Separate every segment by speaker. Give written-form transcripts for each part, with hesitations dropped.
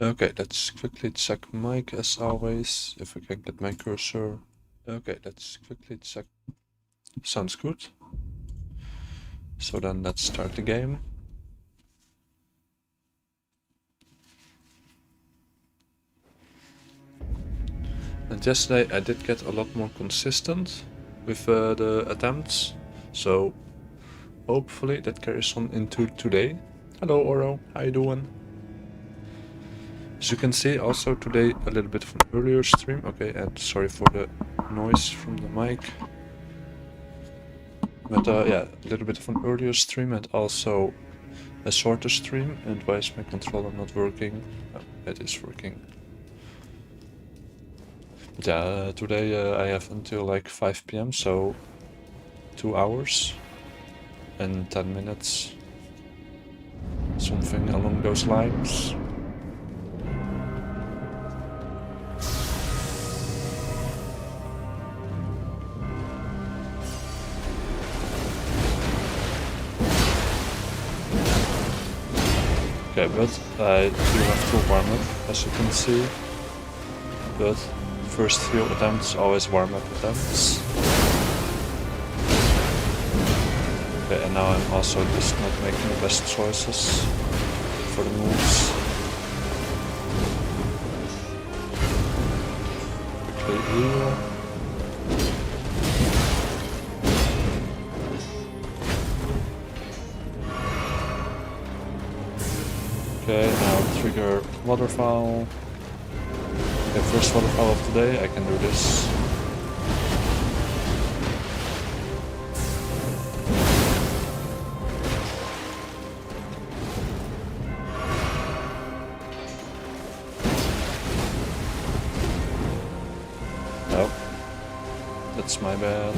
Speaker 1: Okay, let's quickly check mic as always, if we can get my cursor. Okay, let's quickly check. Sounds good. So then let's start the game. And yesterday I did get a lot more consistent with the attempts, so hopefully that carries on into today. Hello Oro, how you doing? As you can see, also today a little bit of an earlier stream. Okay, and sorry for the noise from the mic. But yeah, a little bit of an earlier stream and also a shorter stream. And why is my controller not working? Oh, it is working. But yeah, today I have until like 5 PM, so 2 hours and 10 minutes. Something along those lines. Okay, but I do have to warm up, as you can see. But first few attempts always warm up attempts. Okay, and now I'm also just not making the best choices for the moves. Quickly heal. Okay, now trigger waterfowl. Okay, first waterfowl of the day, I can do this. Oh, that's my bad.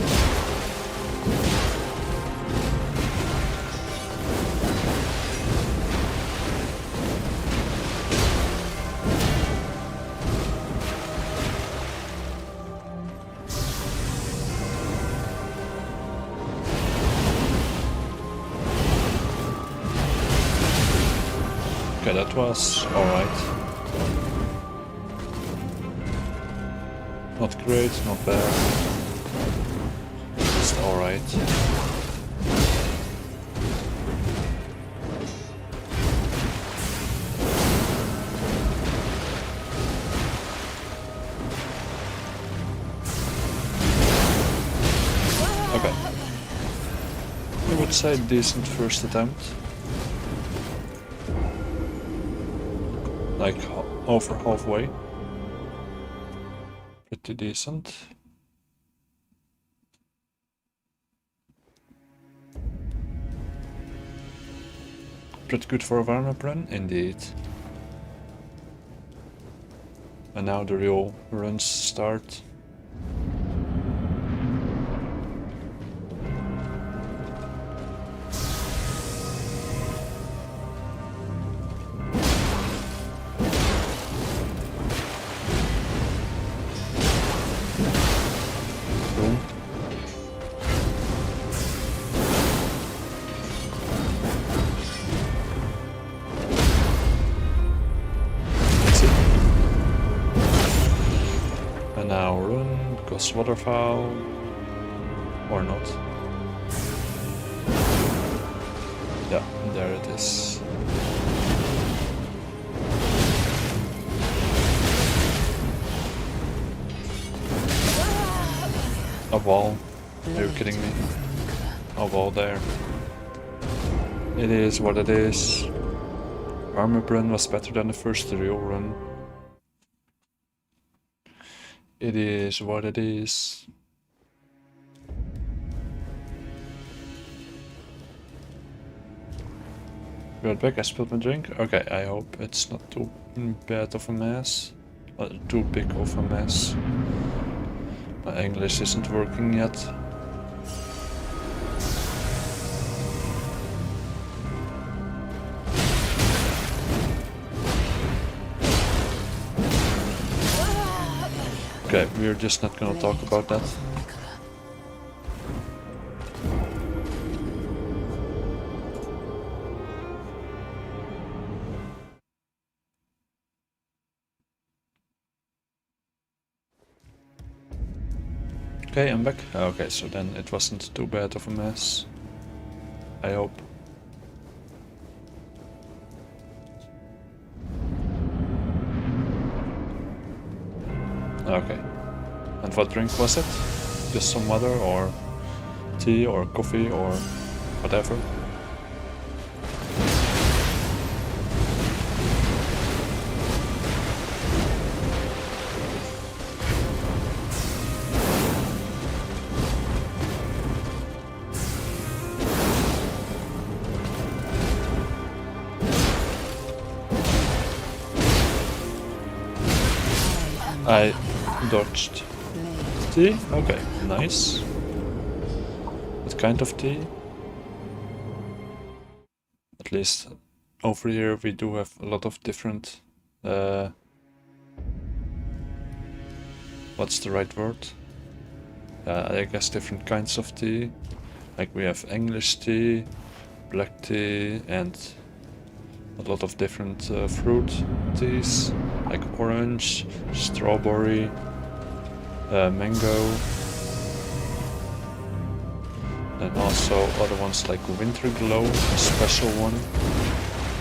Speaker 1: Okay, that was alright. Not great, not bad. Just alright. Okay. I would say decent first attempt. Like over halfway. Pretty decent. Pretty good for a warm-up run, indeed. And now the real runs start. Boom. That's it. And now run, because waterfowl. Or not. Yeah, there it is. A wall. Are you kidding me? A wall there. It is what it is. Armor run was better than the first real run. It is what it is. Right back, I spilled my drink. Okay, I hope it's not too bad of a mess. Too big of a mess. My English isn't working yet. Okay, we're just not gonna talk about that. Okay, I'm back. Okay, so then it wasn't too bad of a mess. I hope. Okay. And what drink was it? Just some water or tea or coffee or whatever? I dodged. Tea? Okay, nice. What kind of tea? At least over here we do have a lot of different... what's the right word? I guess different kinds of tea. Like we have English tea, black tea, and a lot of different fruit teas, like orange, strawberry, mango, and also other ones like winter glow, a special one,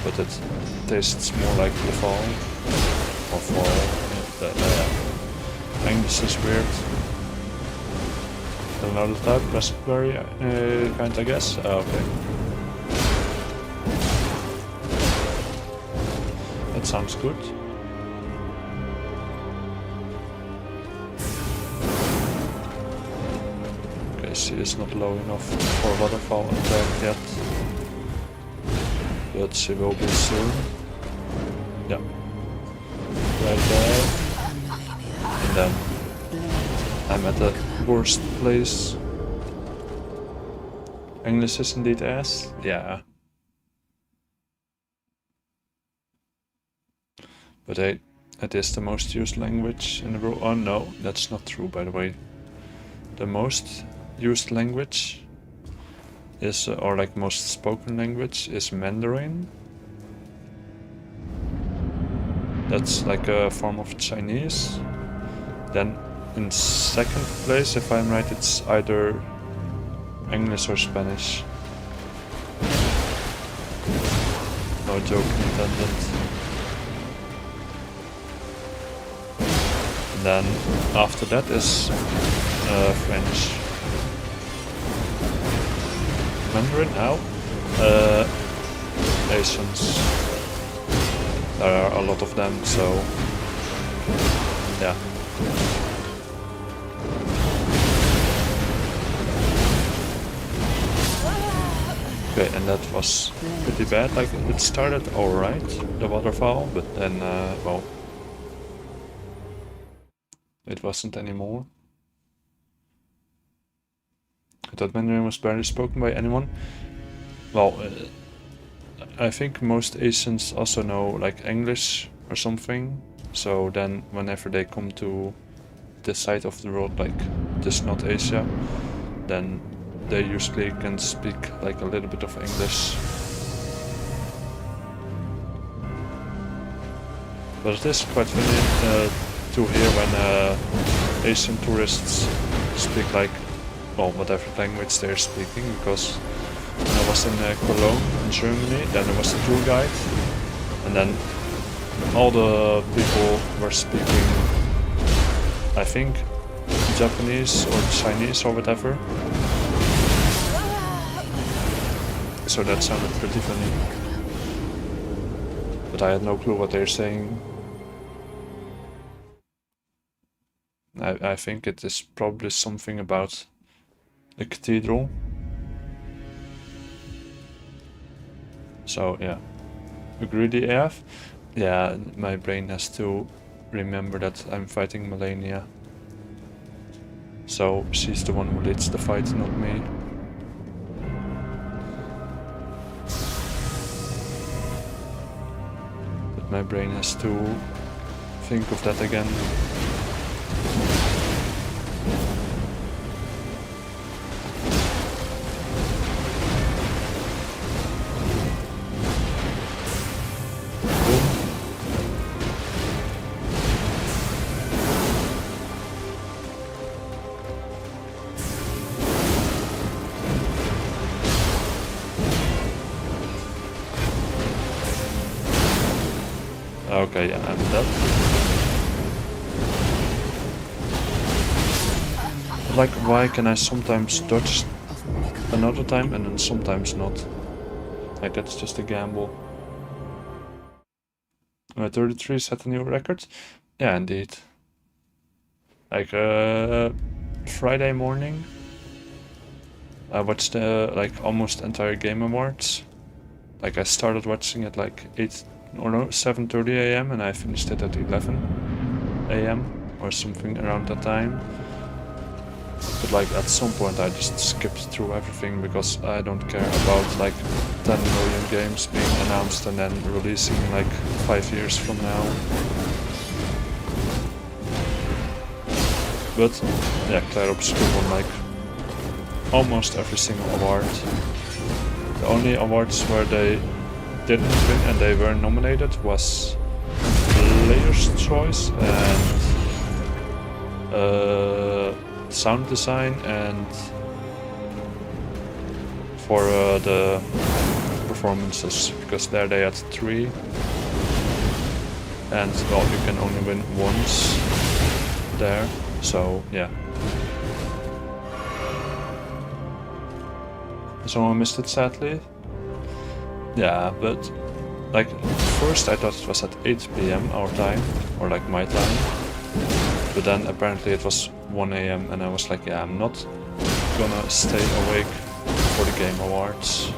Speaker 1: but it tastes more like the fall or fall. English is weird. Another type, raspberry kind, I guess. Okay. That sounds good. Okay, she is not low enough for waterfall attack yet, but she will be soon. Yeah, right there. And then I'm at the worst place. English is indeed ass. Yeah. But hey, it is the most used language in the world. Oh no, that's not true, by the way. The most used language is, or like most spoken language, is Mandarin. That's like a form of Chinese. Then in second place, if I'm right, it's either English or Spanish. No joke intended. And then after that is French. Mandarin now? Asians. There are a lot of them, so yeah. Okay, and that was pretty bad. Like, it started alright, the waterfall, but then, well, it wasn't anymore. I thought Mandarin was barely spoken by anyone. Well, I think most Asians also know like English or something. So then whenever they come to this side of the world, like just not Asia, then they usually can speak like a little bit of English. But it is quite funny to hear when Asian tourists speak like, well, whatever language they're speaking, because when I was in Cologne, in Germany, then there was a tour guide, and then all the people were speaking, I think, Japanese or Chinese or whatever. So that sounded pretty funny. But I had no clue what they're saying. I think it is probably something about the cathedral. So yeah, a greedy AF. Yeah, my brain has to remember that I'm fighting Malenia. So she's the one who leads the fight, not me. But my brain has to think of that again. Okay, yeah, I'm dead. But like, why can I sometimes dodge another time and then sometimes not? Like, that's just a gamble. 33 set a new record? Yeah, indeed. Like, Friday morning, I watched like almost entire Game Awards. Like, I started watching at like 7:30 a.m. and I finished it at 11 a.m. or something around that time. But like at some point I just skipped through everything because I don't care about like 10 million games being announced and then releasing like 5 years from now. But yeah, Clair Obscur won like almost every single award. The only awards where they didn't win and they were nominated was Player's Choice and sound design and for the performances, because there they had 3 and well, you can only win once there, so yeah. Someone missed it sadly. Yeah, but like first I thought it was at 8 p.m. our time, or like my time, but then apparently it was 1 a.m. and I was like, yeah, I'm not gonna stay awake for the Game Awards.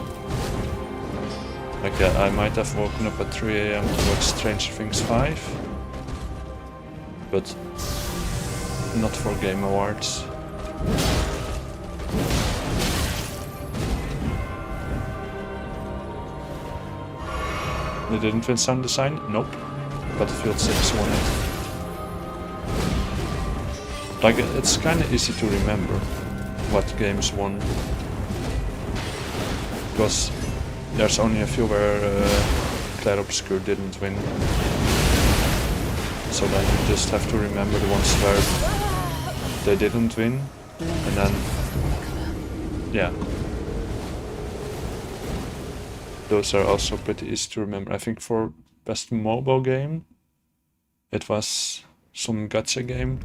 Speaker 1: Like, yeah, I might have woken up at 3 a.m. to watch Stranger Things 5, but not for Game Awards. They didn't win sound design? Nope. Battlefield 6 won it. Like, it's kinda easy to remember what games won, because there's only a few where Clair Obscur didn't win. So then you just have to remember the ones where they didn't win, and then, yeah. Those are also pretty easy to remember. I think for best mobile game, it was some gacha game.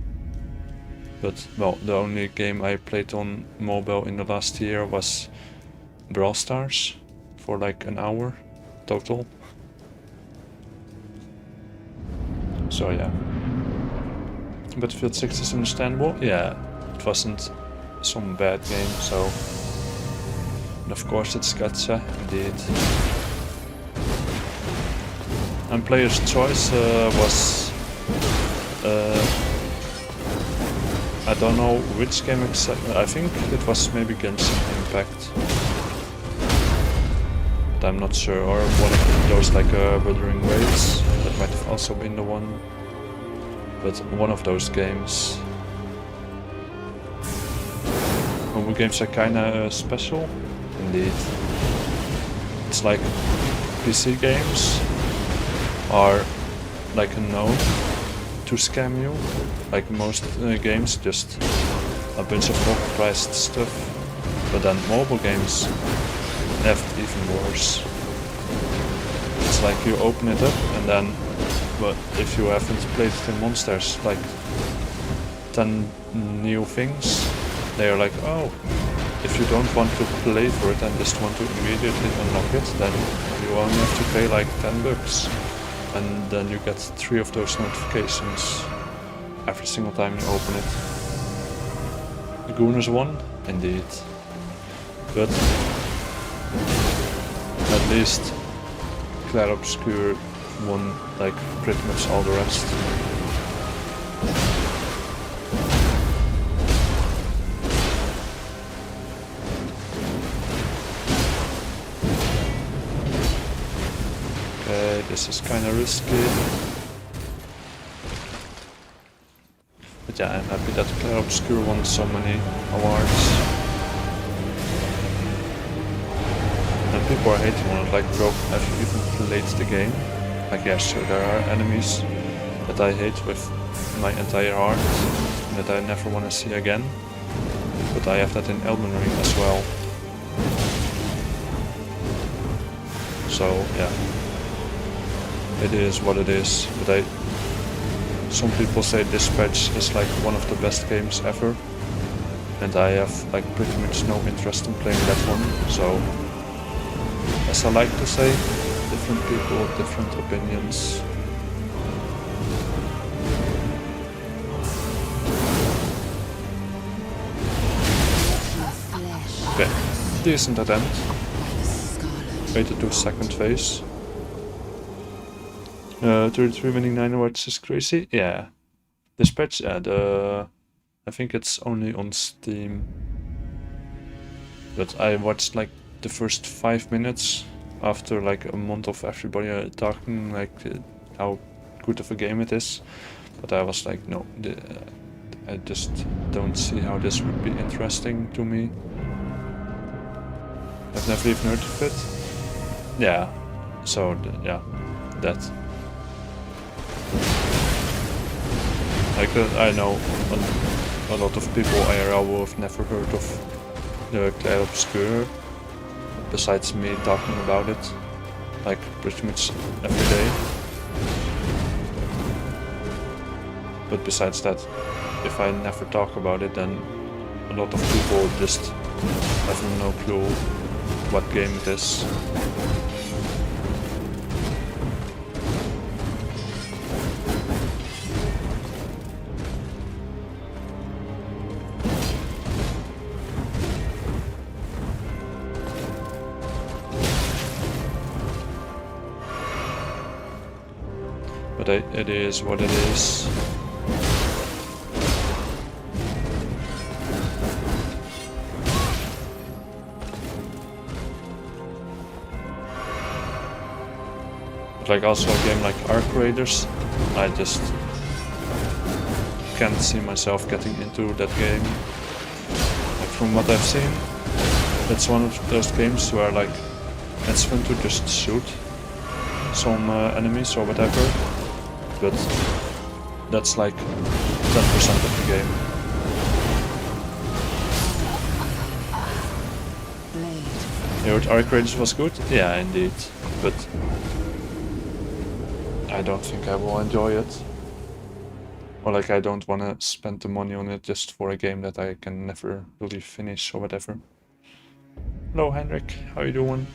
Speaker 1: But, well, the only game I played on mobile in the last year was Brawl Stars for like an hour total. So yeah. Battlefield 6 is understandable. Yeah, it wasn't some bad game, so... And of course it's gacha, indeed. And Player's Choice was... I don't know which game exactly. I think it was maybe Genshin Impact. But I'm not sure. Or one of those like Wuthering Waves. That might have also been the one. But one of those games. Mobile games are kinda special. Indeed. It's like PC games are like a known to scam you, like most games, just a bunch of overpriced stuff. But then mobile games have it even worse. It's like you open it up and then, but if you haven't played it in months, there's like 10 new things. They are like, oh, if you don't want to play for it and just want to immediately unlock it, then you only have to pay like $10. And then you get 3 of those notifications every single time you open it. The Gooners won, indeed. But at least Clair Obscur won like pretty much all the rest. Okay, this is kinda risky. But yeah, I'm happy that Clair Obscur won so many awards. And people are hating on it, like, bro, have you even played the game? Like, yeah, sure, there are enemies that I hate with my entire heart, that I never want to see again. But I have that in Eldenring as well. So, yeah. it is what it is. But some people say this patch is like one of the best games ever, and I have like pretty much no interest in playing that one. So, as I like to say, different people, different opinions. Okay, decent attempt. Waited to second phase. 33 winning 9 awards is crazy. Yeah. This patch, I think it's only on Steam. But I watched like the first 5 minutes after like a month of everybody talking like how good of a game it is. But I was like, no, I just don't see how this would be interesting to me. I've never even heard of it. Yeah, so yeah, that. Like I know a lot of people IRL who have never heard of the Clair Obscure, besides me talking about it, like pretty much every day. But besides that, if I never talk about it, then a lot of people just have no clue what game it is. But it is what it is. But like also a game like Arc Raiders, I just can't see myself getting into that game. Like from what I've seen, it's one of those games where like it's fun to just shoot some enemies or whatever, but that's like 10% of the game. You heard Arc Raiders was good? Yeah, indeed, but I don't think I will enjoy it. Or like I don't want to spend the money on it just for a game that I can never really finish or whatever. Hello Henrik, how you doing?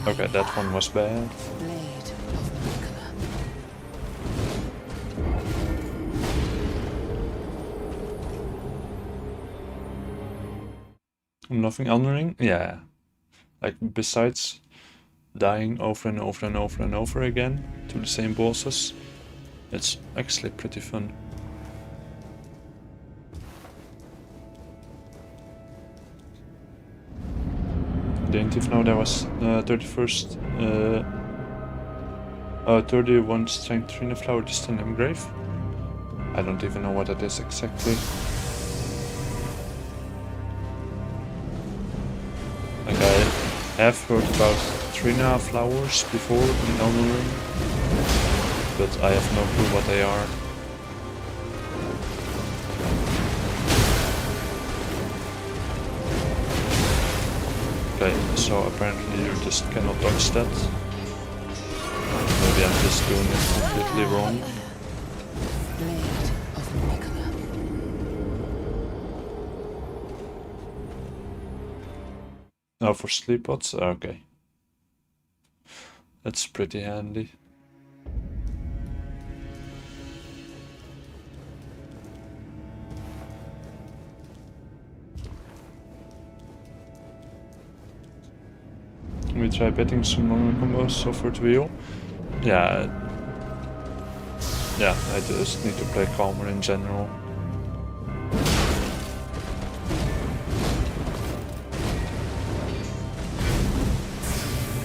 Speaker 1: Okay, that one was bad. I'm loving eldenring? Yeah. Like besides dying over and over and over and over again to the same bosses, it's actually pretty fun. Didn't even know there was 31st 31 strength trina flower just in the grave. I don't even know what that is exactly. Like I have heard about trina flowers before in Elden Ring, but I have no clue what they are. Okay, so apparently you just cannot dodge that. Maybe I'm just doing it completely wrong. Oh, for sleep pots? Okay. That's pretty handy. We try betting some longer combos, so for it wheel. Yeah, yeah, I just need to play calmer in general.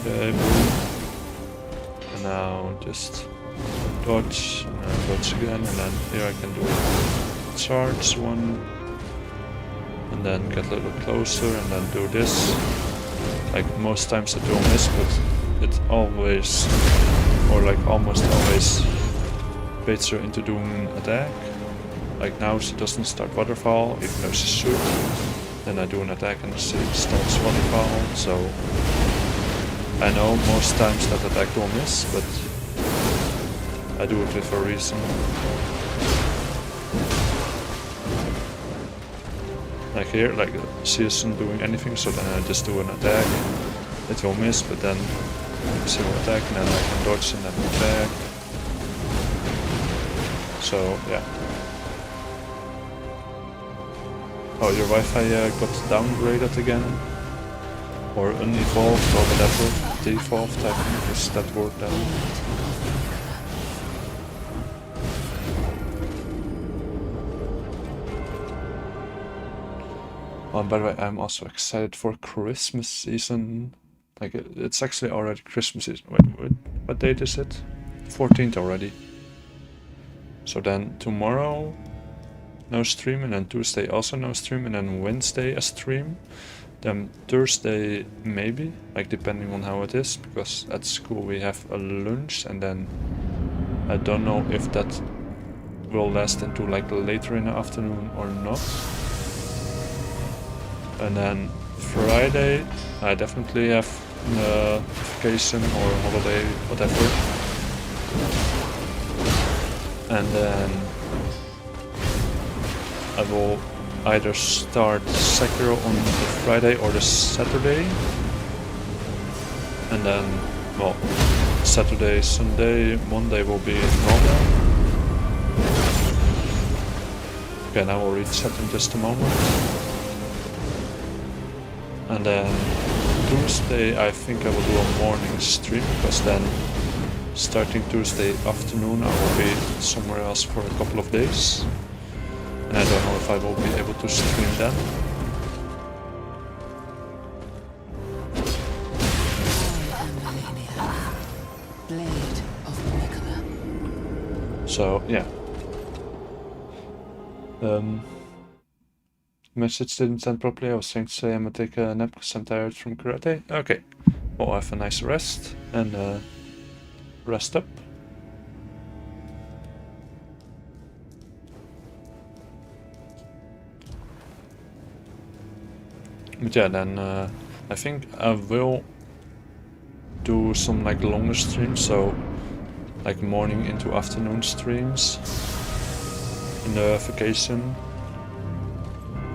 Speaker 1: Okay, boom. And now just dodge, and then dodge again, and then here I can do a charge one, and then get a little closer, and then do this. Like most times I do miss, but it always, or like almost always, baits her into doing an attack. Like now she doesn't start waterfall, even though she should. Then I do an attack and she starts waterfall, so I know most times that attack will miss, but I do it with a reason. Like here, like she isn't doing anything, so then I just do an attack. It will miss, but then she will attack, and then I can dodge and then attack. So yeah. Oh, your Wi-Fi got downgraded again, or unevolved, or whatever. Devolved, I think is that word then. Oh, and by the way, I'm also excited for Christmas season. Like, it's actually already Christmas season. Wait, what date is it? 14th already. So then tomorrow, no stream, and then Tuesday also no stream, and then Wednesday a stream. Then Thursday maybe, like depending on how it is, because at school we have a lunch, and then I don't know if that will last into like later in the afternoon or not. And then Friday I definitely have vacation or holiday, whatever. And then I will either start Sekiro on the Friday or the Saturday. And then, well, Saturday, Sunday, Monday will be normal. Okay, now we'll reset in just a moment. And then Tuesday I think I will do a morning stream, because then starting Tuesday afternoon I will be somewhere else for a couple of days. And I don't know if I will be able to stream then. So yeah. Message didn't send properly. I was saying to say I'm gonna take a nap because I'm tired from karate. Okay. We'll have a nice rest and rest up. But yeah, then I think I will do some like longer streams, so like morning into afternoon streams in the vacation.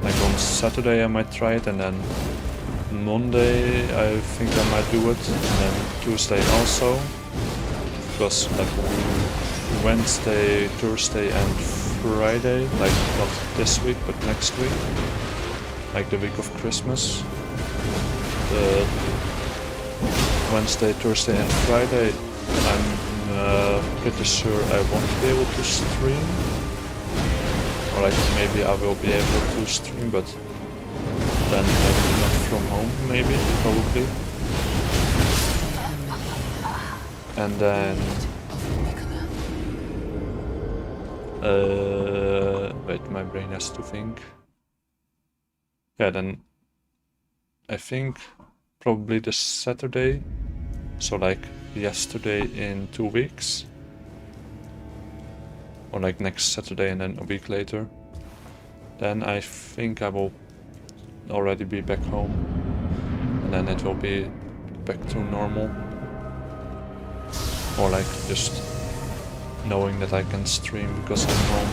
Speaker 1: Like on Saturday I might try it, and then Monday I think I might do it, and then Tuesday also. Because like Wednesday, Thursday and Friday, like not this week but next week, like the week of Christmas, Wednesday, Thursday and Friday I'm pretty sure I won't be able to stream. Or like maybe I will be able to stream, but then not from home, maybe, probably. And then wait, my brain has to think. Yeah, then I think probably the Saturday, so like yesterday in 2 weeks. Or like next Saturday and then a week later. Then I think I will already be back home. And then it will be back to normal. Or like just knowing that I can stream because I'm home.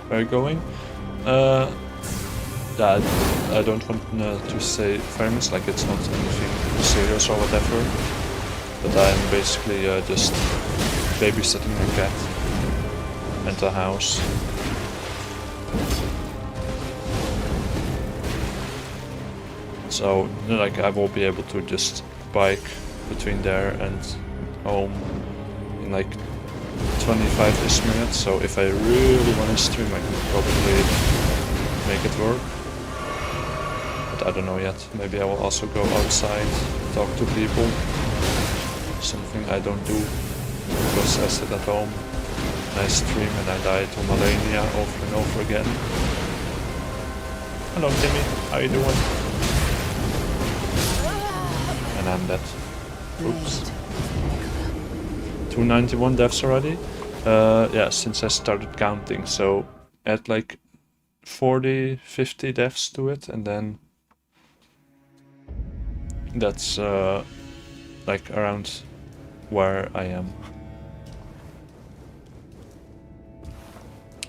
Speaker 1: Where are you going? That I don't want to say famous, like it's not anything serious or whatever, but I'm basically just babysitting a cat and a house. So like I will be able to just bike between there and home in like 25-ish minutes. So if I really want to stream, I can probably make it work. But I don't know yet. Maybe I will also go outside, talk to people. Something I don't do because I sit at home and I stream and I die to Malenia over and over again. Hello Timmy, how you doing? And I'm dead. Oops. 291 deaths already? Yeah, since I started counting, so add like 40, 50 deaths to it, and then that's like around where I am.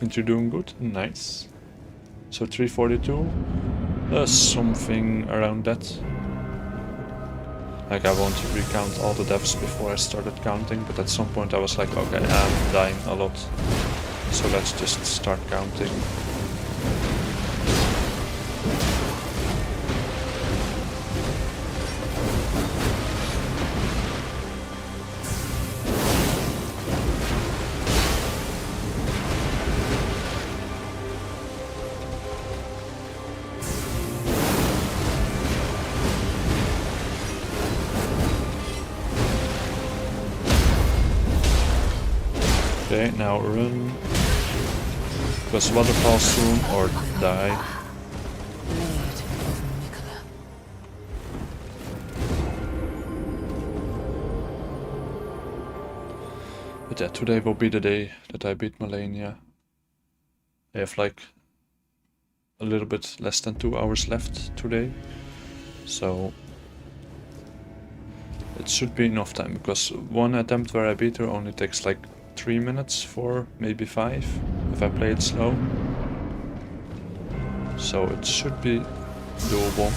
Speaker 1: And you're doing good? Nice. So 342, something around that. Like I want to recount all the deaths before I started counting, but at some point I was like, okay, I'm dying a lot, so let's just start counting. Okay, now run. Because waterfall soon or die. But yeah, today will be the day that I beat Malenia. I have like a little bit less than 2 hours left today. So it should be enough time, because one attempt where I beat her only takes like 3 minutes, 4, maybe 5, if I play it slow. So it should be doable.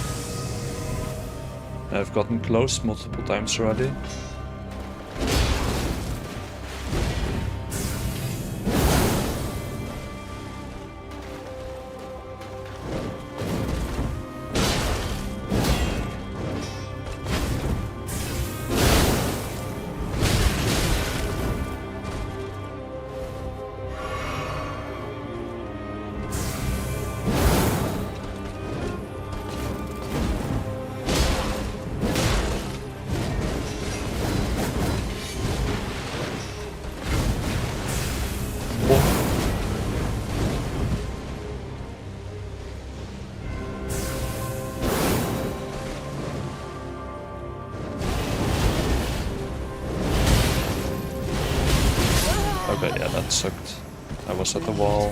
Speaker 1: I've gotten close multiple times already. Okay, yeah, that sucked. I was at the wall.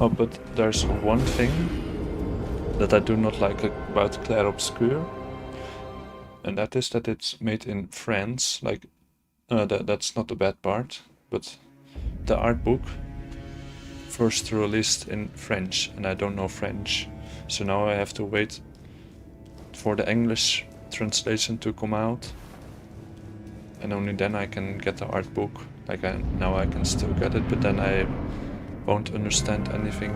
Speaker 1: Oh, but there's one thing that I do not like about Clair Obscur, and that is that it's made in France. Like, that's not the bad part, but the art book first released in French, and I don't know French, so now I have to wait for the English translation to come out. And only then I can get the art book. Like now I can still get it, but then I won't understand anything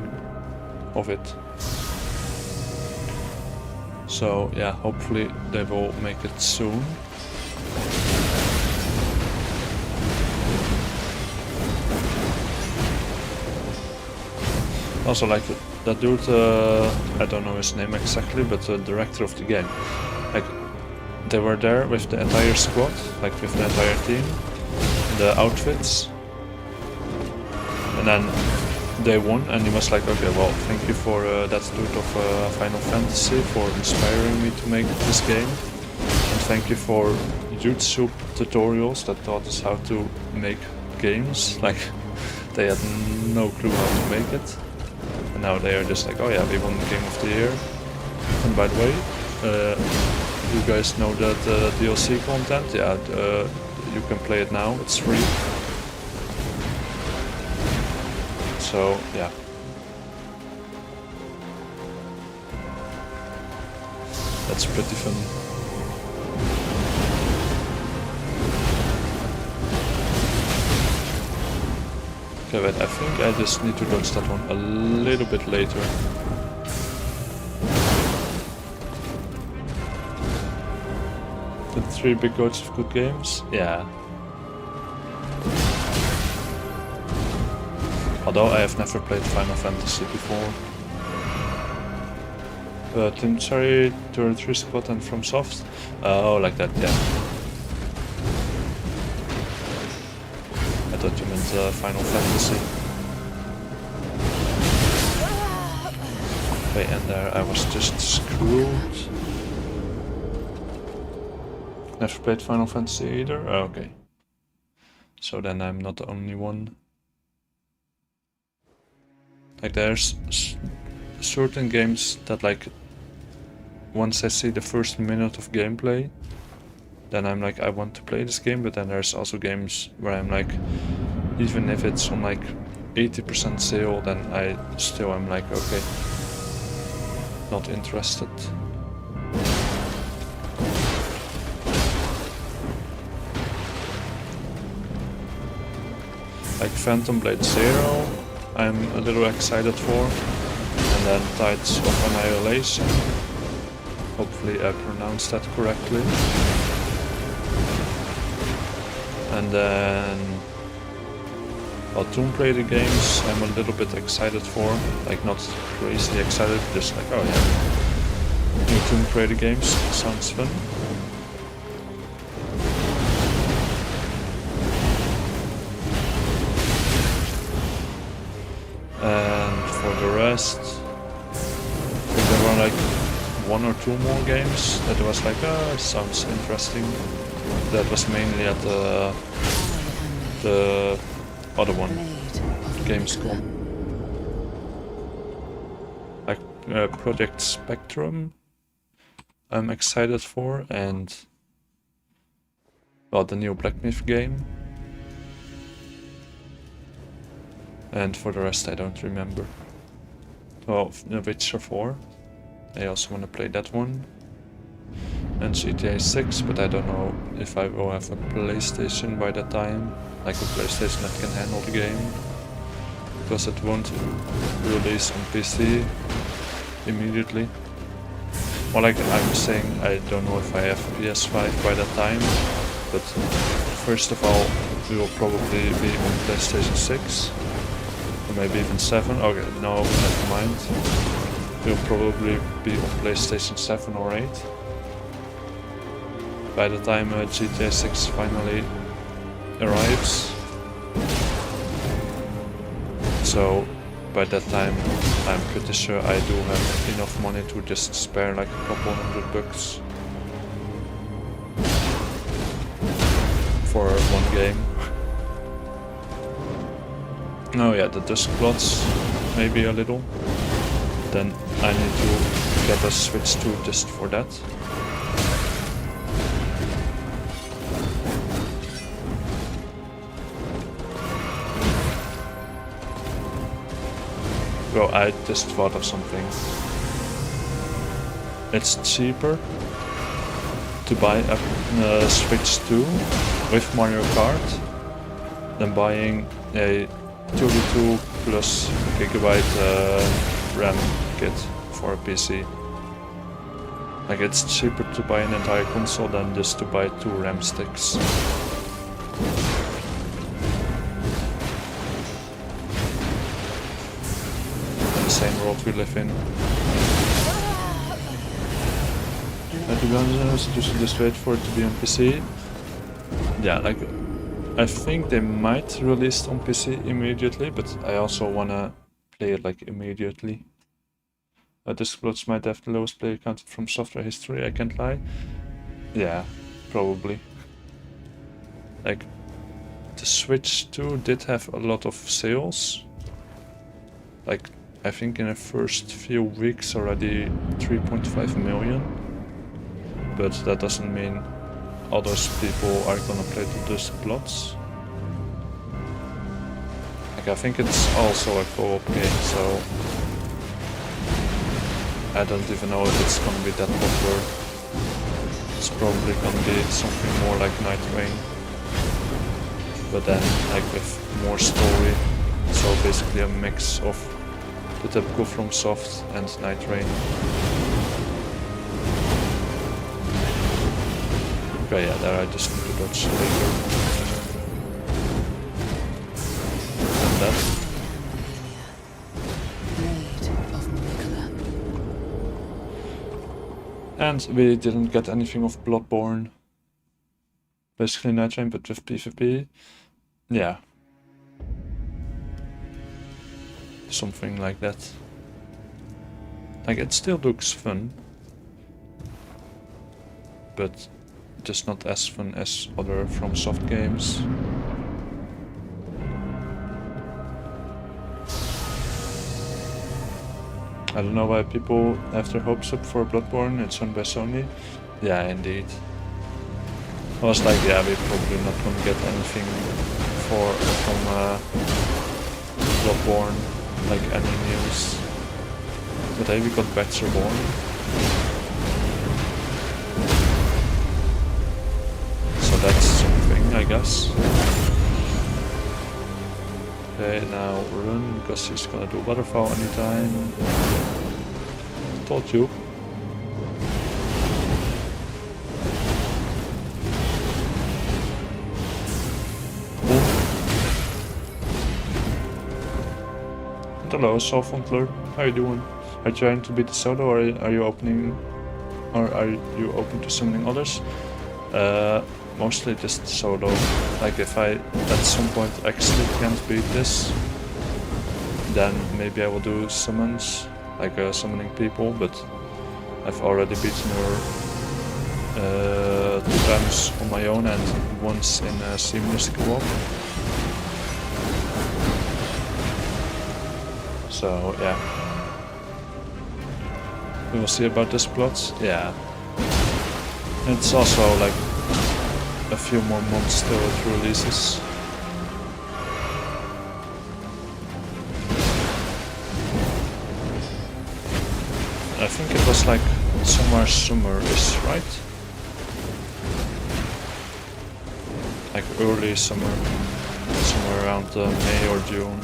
Speaker 1: of it. So yeah, hopefully they will make it soon. Also, like that dude, I don't know his name exactly, but the director of the game. Like, they were there with the entire squad, like with the entire team, the outfits, and then they won, and he was like, okay, well, thank you for that dude of Final Fantasy for inspiring me to make this game, and thank you for YouTube tutorials that taught us how to make games. Like, they had no clue how to make it, and now they are just like, oh yeah, we won the Game of the Year. And by the way, you guys know that DLC content? Yeah, you can play it now, it's free. So, yeah. That's pretty funny. Okay, wait, I think I just need to dodge that one a little bit later. The three big goats of good games? Yeah. Although I have never played Final Fantasy before. Team Cherry, Turn 3 Squad and FromSoft. Oh, like that, yeah. I thought you meant Final Fantasy. Okay, and there I was just screwed. Never played Final Fantasy either? Oh, okay. So then I'm not the only one. Like there's certain games that like once I see the first minute of gameplay, then I'm like I want to play this game, but then there's also games where I'm like even if it's on like 80% sale, then I still am like okay, not interested. Like Phantom Blade Zero, I'm a little excited for, and then Tides of Annihilation. Hopefully I pronounced that correctly. And then, well, Tomb Raider games I'm a little bit excited for, like not crazy excited, just like oh yeah, new Tomb Raider games, sounds fun. And for the rest, I think there were like one or two more games that was like, oh, sounds interesting. That was mainly at the other one, Gamescom. Like Project Spectrum, I'm excited for, and well, the new Black Myth game. And for the rest I don't remember. Oh, The Witcher 4. I also want to play that one. And GTA 6, but I don't know if I will have a PlayStation by that time. Like a PlayStation that can handle the game. Because it won't release on PC immediately. Or like I'm saying, I don't know if I have PS5 by that time. But first of all, we will probably be on PlayStation 6. Or maybe even 7. Okay, no, never mind. We'll probably be on PlayStation 7 or 8. By the time GTA 6 finally arrives. So by that time I'm pretty sure I do have enough money to just spare like a couple $100 for one game. Oh yeah, the Dusk Plots, maybe a little. Then I need to get a Switch 2 just for that. Well, I just thought of something. It's cheaper to buy a Switch 2 with Mario Kart than buying a 32 plus gigabyte RAM kit for a PC. Like it's cheaper to buy an entire console than just to buy 2 RAM sticks. In the same world we live in. And to be honest, you should just wait for it to be on PC. Yeah, like I think they might release it on PC immediately, but I also wanna play it like immediately. This Plots might have the lowest player count from software history, I can't lie. Yeah, probably. Like, the Switch 2 did have a lot of sales. Like, I think in the first few weeks already 3.5 million. But that doesn't mean all those people are gonna play the Dusk Plots. Like, I think it's also a co-op game, so I don't even know if it's gonna be that popular. It's probably gonna be something more like Night Rain. But then, like with more story. So basically a mix of the typical FromSoft and Night Rain. Okay, yeah, there I just need to dodge later. And that. And we didn't get anything of Bloodborne. Basically Night Train, but with PvP. Yeah. Something like that. Like, it still looks fun. But just not as fun as other FromSoft games. I don't know why people have their hopes up for Bloodborne. It's owned by Sony. Yeah, indeed. I was like, yeah, we're probably not gonna get anything from Bloodborne, like any news. But hey, we got Bats Reborn. So that's something, I guess. Okay, now run, because he's gonna do waterfall anytime. Told you. Hello, Soulsgame. How you doing? Are you trying to beat the solo, or are you open to summoning others? Mostly just solo. Like if I at some point actually can't beat this, then maybe I will do summons, like summoning people. But I've already beaten her 2 times on my own and once in a Mystical Walk. So yeah, we will see about this plot. Yeah, it's also like a few more months till it releases. I think it was like somewhere summer-ish, right? Like early summer, somewhere around May or June.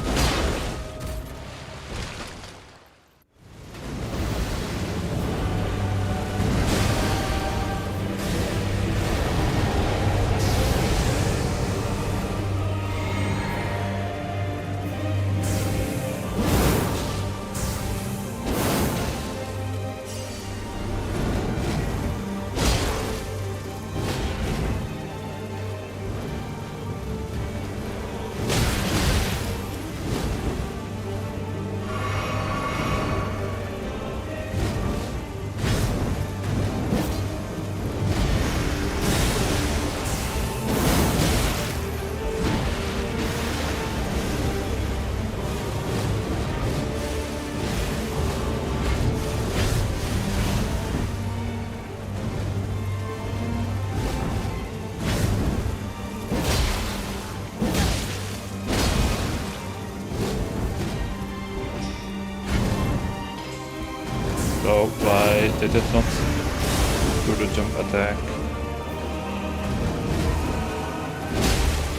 Speaker 1: So why they did not do the jump attack?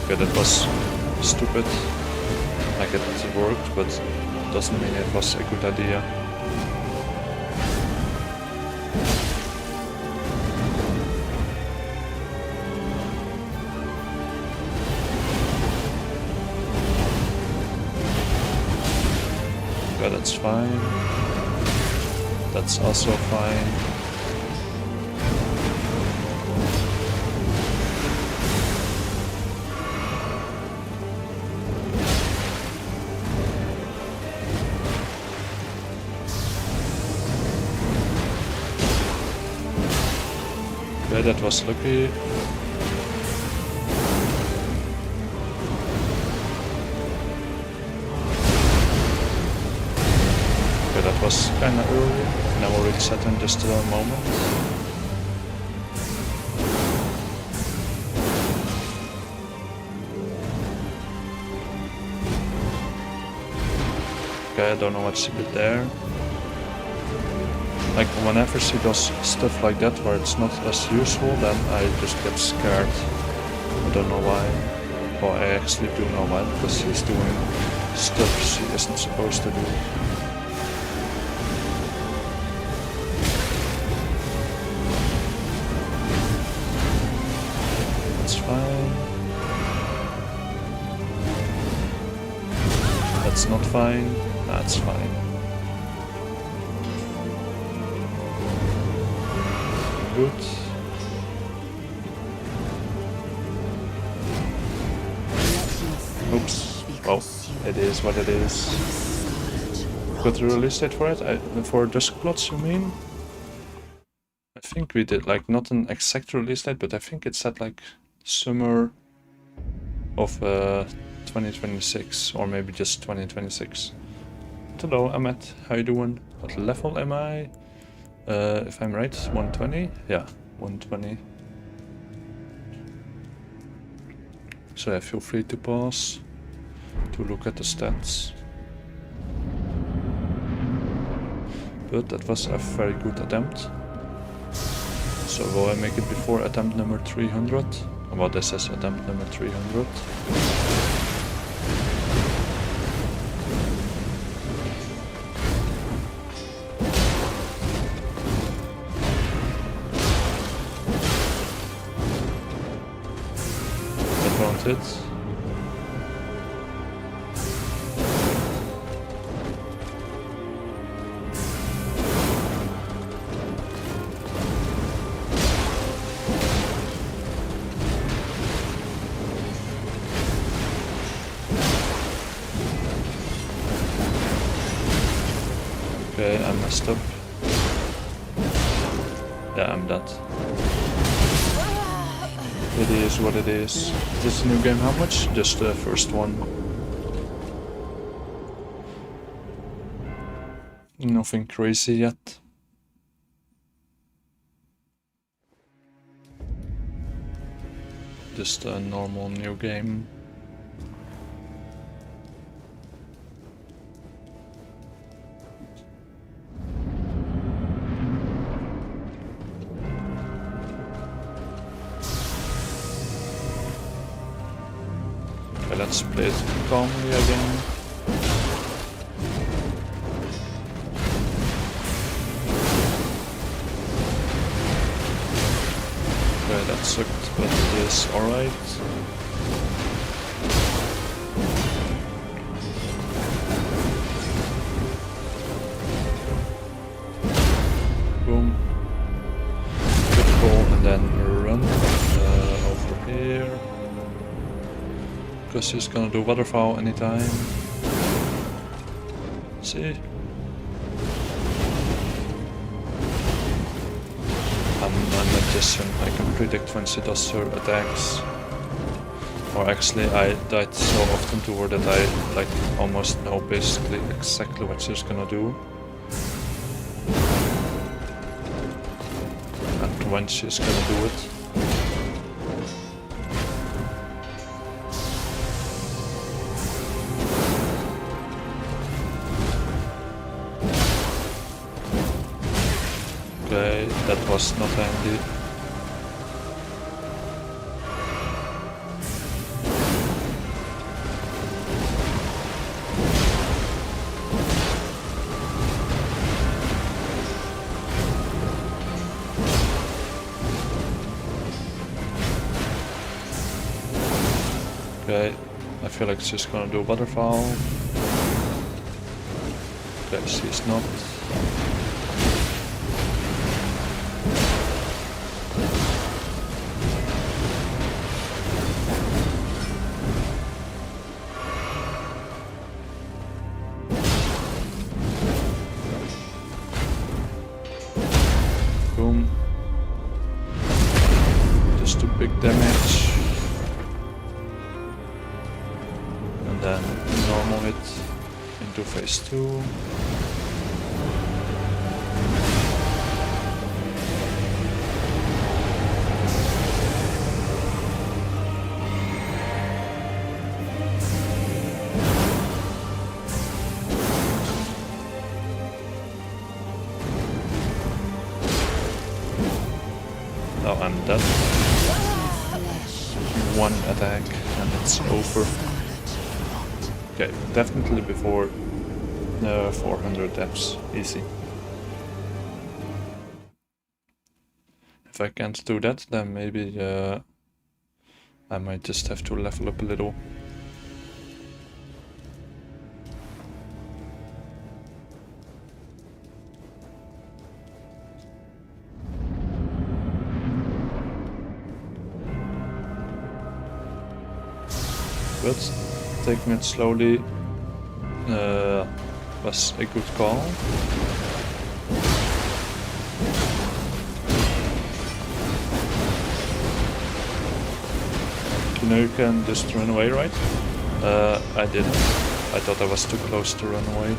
Speaker 1: Okay, that was stupid. Like it worked, but doesn't mean it was a good idea. Okay, that's fine. That's also fine. Okay, that was lucky. Okay, that was kinda early. Now we'll reset in just a moment. Okay, I don't know what she did there. Like whenever she does stuff like that where it's not as usual, then I just get scared. I don't know why. Well, I actually do know why, because she's doing stuff she isn't supposed to do. That's fine. That's not fine. That's fine. Good. Oops. Well, it is what it is. Got the release date for it? For Dusk Plots, you mean? I think we did, like, not an exact release date, but I think it said, like, summer of 2026, or maybe just 2026. Hello, Ahmed. How you doing? What level am I? If I'm right, 120? Yeah, 120. So yeah, feel free to pause to look at the stats. But that was a very good attempt. So will I make it before attempt number 300? Well, this is attempt number 300. That won't hit. Okay, I messed up. Yeah, I'm dead. It is what it is. This new game, how much? Just the first one. Nothing crazy yet. Just a normal new game. Okay, let's play it calmly again. Okay, that sucked, but it is alright. Boom. Good ball and then run over here. Because he's gonna do waterfall anytime. See? I'm a magician, I can predict when she does her attacks. Or actually, I died so often to her that I like almost know basically exactly what she's gonna do. And when she's gonna do it. Okay, that was not handy. Okay, I feel like she's gonna do waterfall. Okay, she's not. Boom. Just a big damage. And then normal hit into phase 2. Oh, I'm dead. One attack and it's over. Okay, definitely before 400 depths, easy. If I can't do that, then maybe I might just have to level up a little. But taking it slowly was a good call. You know you can just run away, right? I didn't. I thought I was too close to run away.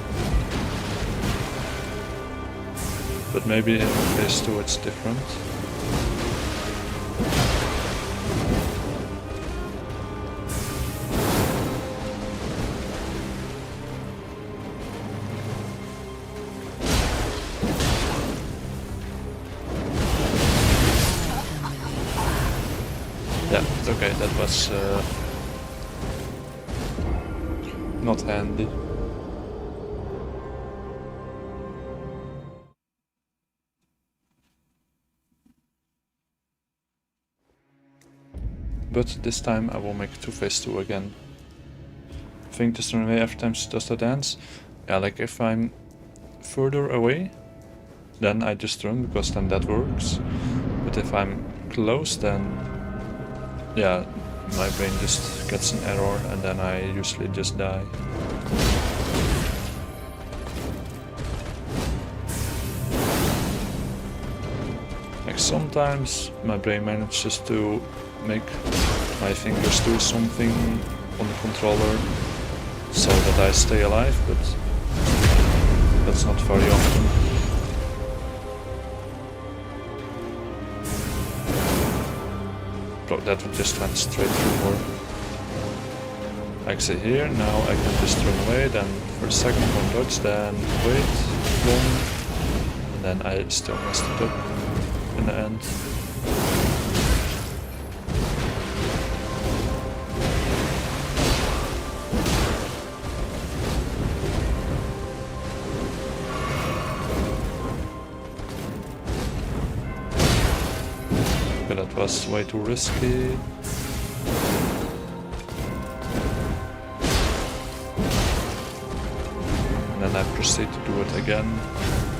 Speaker 1: But maybe in phase 2 it's different. Yeah, okay, that was not handy. But this time I will make 2 phase 2 again. I think just run away every time she does the dance. Yeah, like if I'm further away, then I just run because then that works. But if I'm close, then yeah, my brain just gets an error and then I usually just die. Like sometimes my brain manages to make my fingers do something on the controller so that I stay alive, but that's not very often. Bro, that just went straight through her. I exit here, now I can just run away, then for a second one dodge, then wait, run, and then I still messed it up in the end. Okay, that was way too risky. And then I proceed to do it again,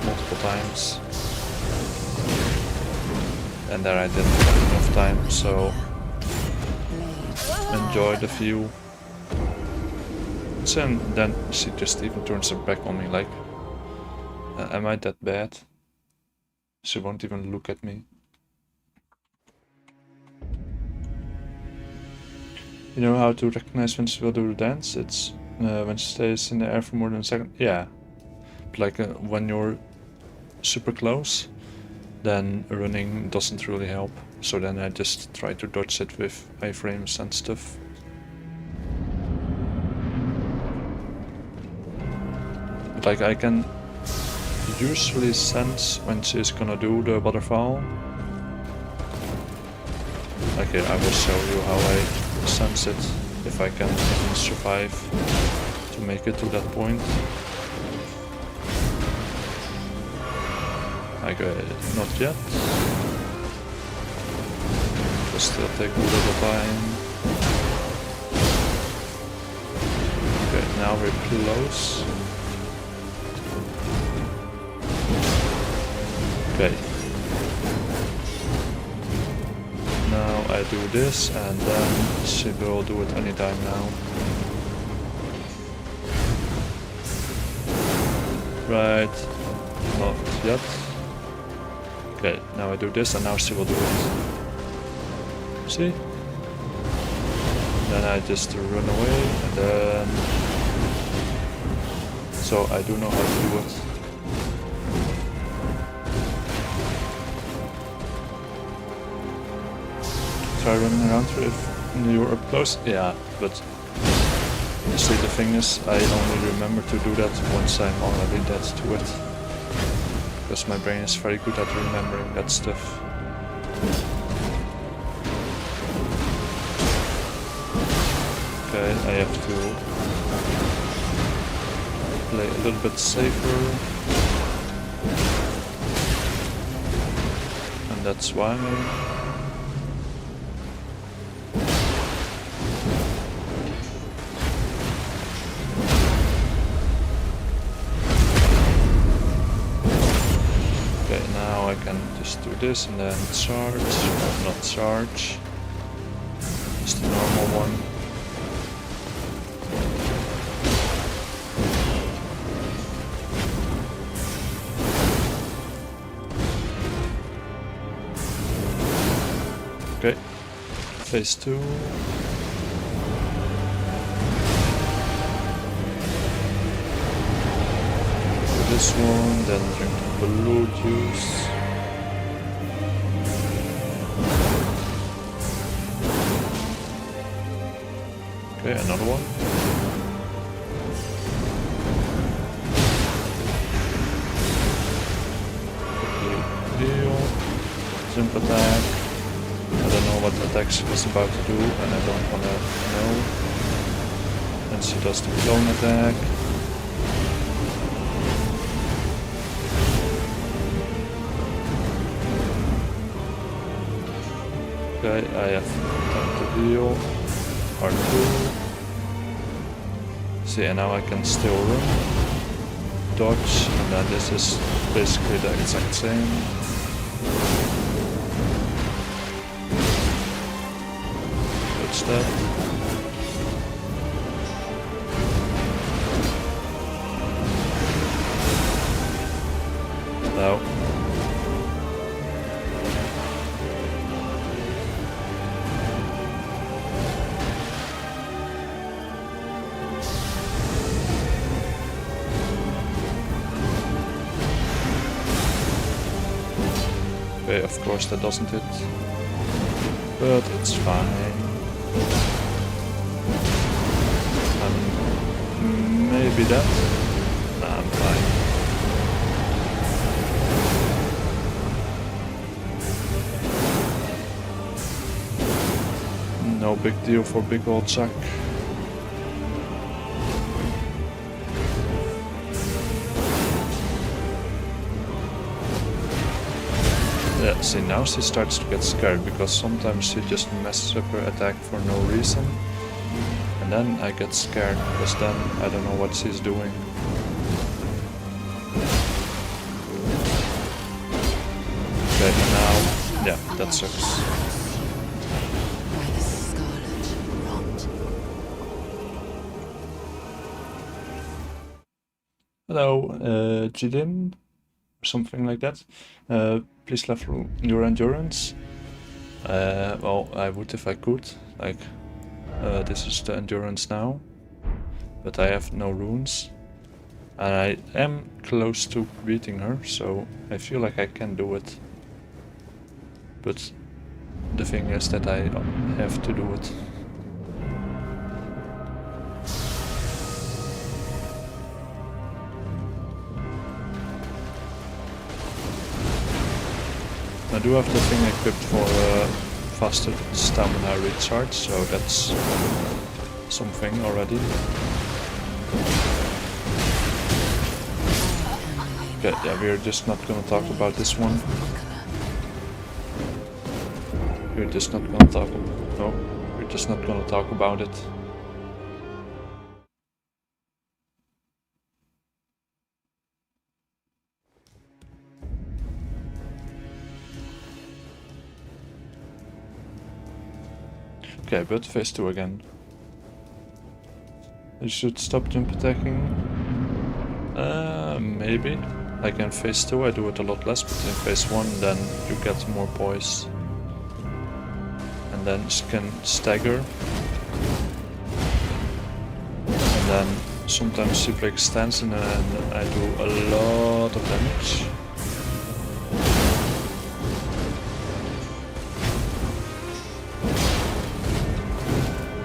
Speaker 1: multiple times. And there I didn't have enough time, so enjoy the view. So then she just even turns her back on me, like, am I that bad? She won't even look at me. You know how to recognize when she will do the dance? It's when she stays in the air for more than a second. Yeah, but like when you're super close, then running doesn't really help. So then I just try to dodge it with iframes and stuff. But like I can usually sense when she's gonna do the waterfall. Like here, I will show you how I sense it, if I can even survive to make it to that point. Okay, not yet. Will still take a little time. Okay, now we're close. Okay. Now I do this and then she will do it anytime now. Right, not yet. Okay, now I do this and now she will do it. See? Then I just run away and then... So I do know how to do it. Try running around her if you're up close. Yeah, but you see the thing is, I only remember to do that once I'm already dead to it. Because my brain is very good at remembering that stuff. Okay, I have to play a little bit safer. And that's why. this and then charge, not charge, just the normal one. Okay, phase 2. This one, then drink the blue juice. Okay, another one. Heal. Jump attack. I don't know what the attack she was about to do and I don't wanna know. And she does the clone attack. Okay, I have time to heal. R2. See, and now I can still run, dodge, and then this is basically the exact same. Dodge that. Now. Okay, of course that doesn't hit, but it's fine. Maybe that? Nah, I'm fine. No big deal for big old Chuck. Yeah, see, now she starts to get scared because sometimes she just messes up her attack for no reason. And then I get scared because then I don't know what she's doing. Okay, now, yeah, that sucks. Hello, Jidin, or something like that. Please level your endurance. Well, I would if I could. Like, this is the endurance now, but I have no runes. And I am close to beating her, so I feel like I can do it. But the thing is that I have to do it. I do have the thing equipped for faster stamina recharge, so that's something already. Okay, yeah, we're just not gonna talk about this one. We're just not gonna talk about, no, we're just not gonna talk about it. Okay, but phase 2 again. You should stop jump attacking. Maybe. Like in phase 2 I do it a lot less, but in phase 1 then you get more poise. And then she can stagger. And then sometimes she breaks stance and then I do a lot of damage.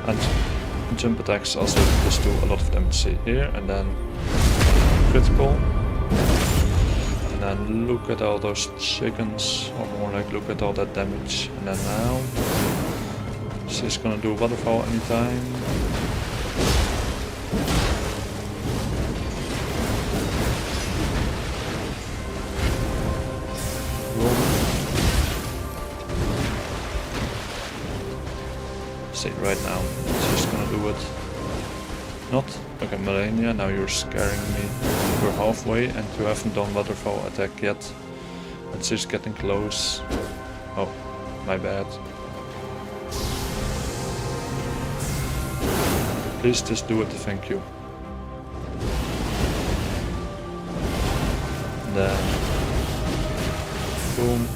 Speaker 1: And jump attacks also just do a lot of damage. See here, and then critical. And then look at all those chickens, or more like look at all that damage. And then now she's gonna do a waterfall anytime. See right now, she's gonna do it. Not? Okay, Malenia, now you're scaring me. You're halfway and you haven't done waterfall attack yet. It's just getting close. Oh, my bad. Please just do it, thank you. Then boom.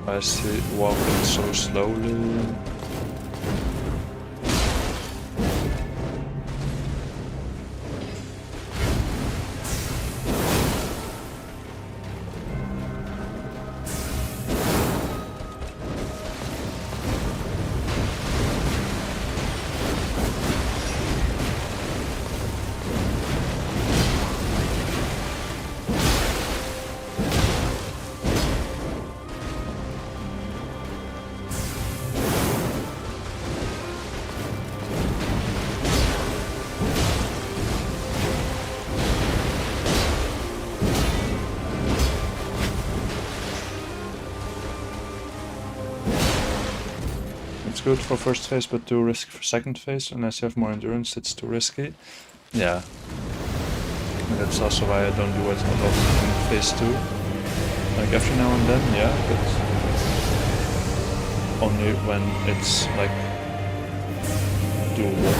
Speaker 1: I see walking so slowly. It's good for first phase, but too risky for second phase. Unless you have more endurance, it's too risky. Yeah. And that's also why I don't do it a lot in phase 2. Like every now and then, yeah, but only when it's like doable.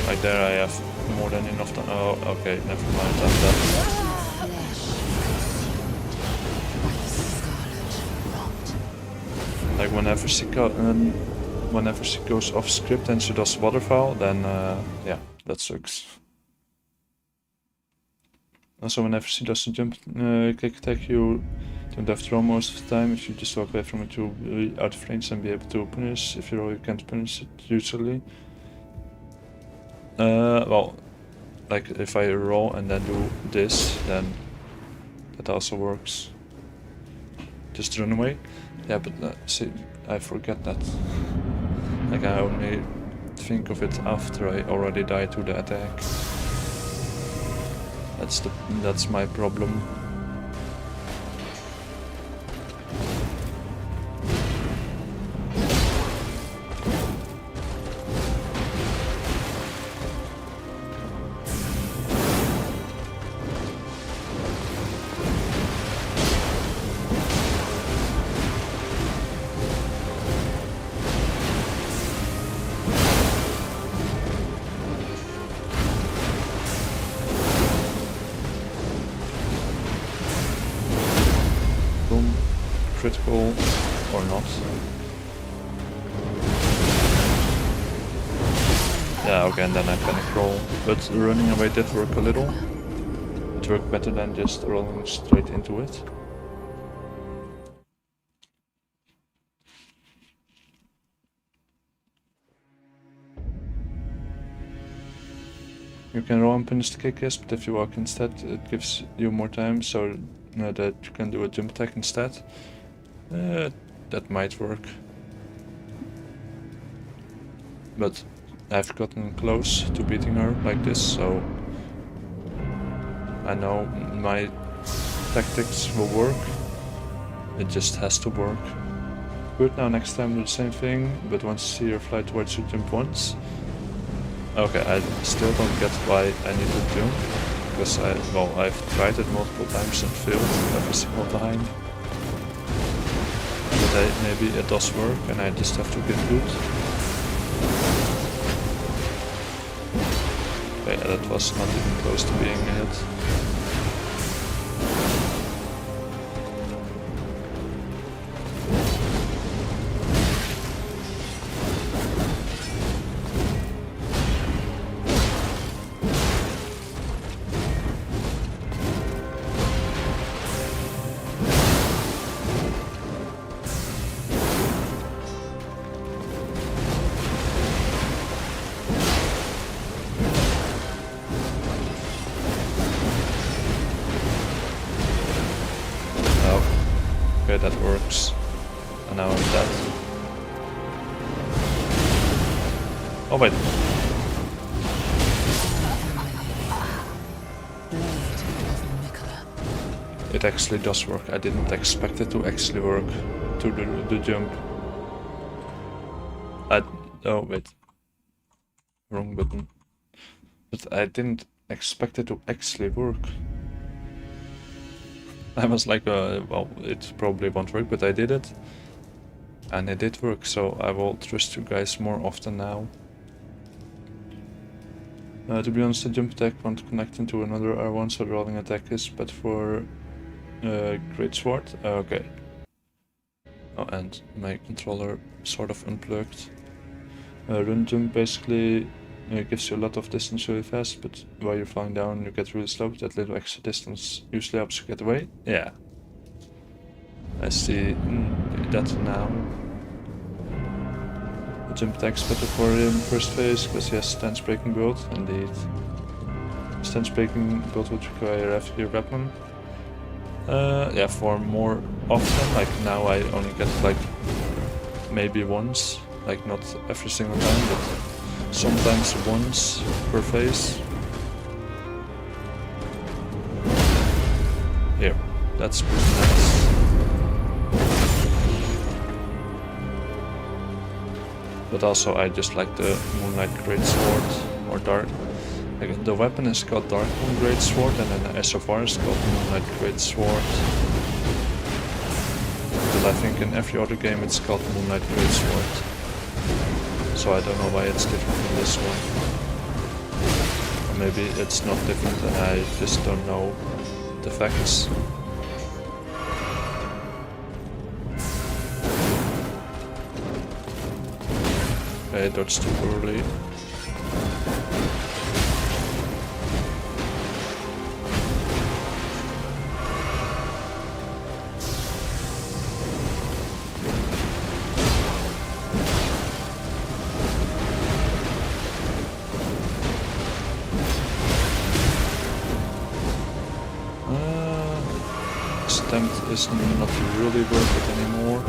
Speaker 1: Like there I have more than enough time. Oh, okay, never mind, I'm done. Like whenever she goes off script and she does waterfall, then yeah, that sucks. Also, whenever she does a jump kick attack, you don't have to roll most of the time. If you just walk away from it, you'll be out of range and be able to punish. If you roll, you can't punish it usually. Well, like if I roll and then do this, then that also works. Just run away. Yeah, but see, I forget that. Like I only think of it after I already died to the attack. That's my problem. Critical or not. Yeah, okay, and then I panic roll. But running away did work a little. It worked better than just rolling straight into it. You can roll and punish the kick, yes, but if you walk instead, it gives you more time so that you can do a jump attack instead. That might work. But I've gotten close to beating her like this, so I know my tactics will work. It just has to work. Good, now next time do the same thing, but once you see her fly towards you, jump once. Okay, I still don't get why I need to jump, because I've tried it multiple times and failed every single time. But maybe it does work and I just have to get good. Okay, that was not even close to being a hit. Okay, that works. And now I'm dead. Oh wait. it actually does work. I didn't expect it to actually work, to the jump. Oh wait, wrong button. But I didn't expect it to actually work. I was like, well, it probably won't work, but I did it. And it did work, so I will trust you guys more often now. To be honest, the jump attack won't connect into another R1, so the rolling attack is but for Great Sword. Okay. Oh, and my controller sort of unplugged. Run jump basically gives you a lot of distance really fast, but while you're flying down you get really slow. That little extra distance usually helps you get away. Yeah. I see that now. The jump attack's better for him first phase because he has stance breaking build, indeed. Stance breaking build would require a heavier weapon. Yeah, for more often, like now I only get like maybe once, like not every single time, but sometimes once per phase. Here, that's pretty nice. But also I just like the Moonlight Greatsword, or Dark. The weapon is called Dark Moon Greatsword, and then the SFR is called Moonlight Greatsword. But I think in every other game it's called Moonlight Greatsword. So I don't know why it's different from this one. Or maybe it's not different and I just don't know the facts. Okay, dodge too early. Attempt is not really worth it anymore.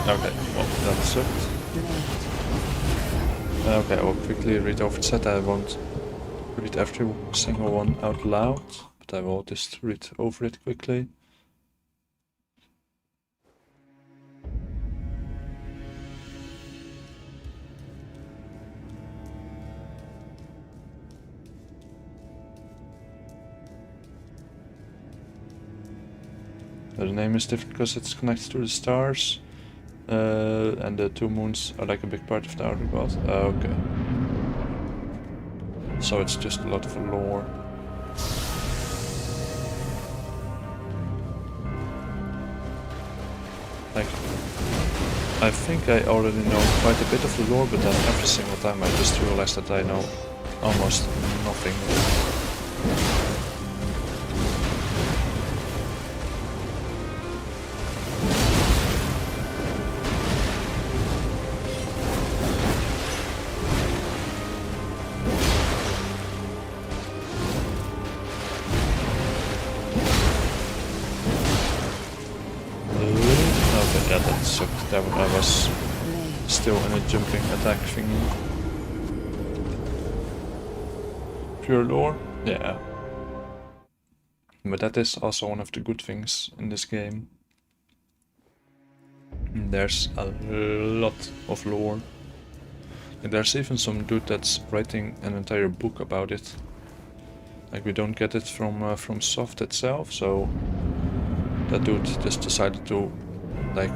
Speaker 1: Okay, well, that sucked. Okay, I will quickly read over the set. I won't read every single one out loud, but I will just read over it quickly. The name is different because it's connected to the stars. And the two moons are like a big part of the outer god. Okay. So it's just a lot of lore. Like, I think I already know quite a bit of the lore, but then every single time I just realize that I know almost nothing. Yeah, that sucked. That I was still in a jumping attack thingy. Pure lore? Yeah. But that is also one of the good things in this game. There's a lot of lore. And there's even some dude that's writing an entire book about it. Like, we don't get it from FromSoft itself, so that dude just decided to like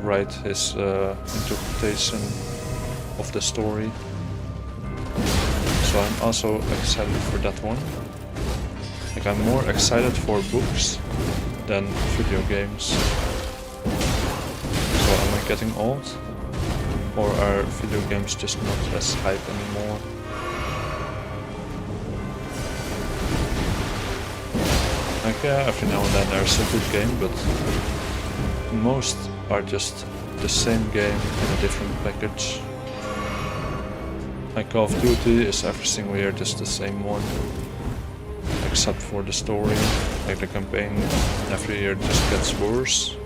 Speaker 1: write his interpretation of the story. So I'm also excited for that one. Like, I'm more excited for books than video games. So am I getting old? Or are video games just not as hype anymore? Like, yeah, every now and then there's a good game, but most are just the same game in a different package. Like Call of Duty is every single year just the same one, except for the story. Like the campaign every year just gets worse.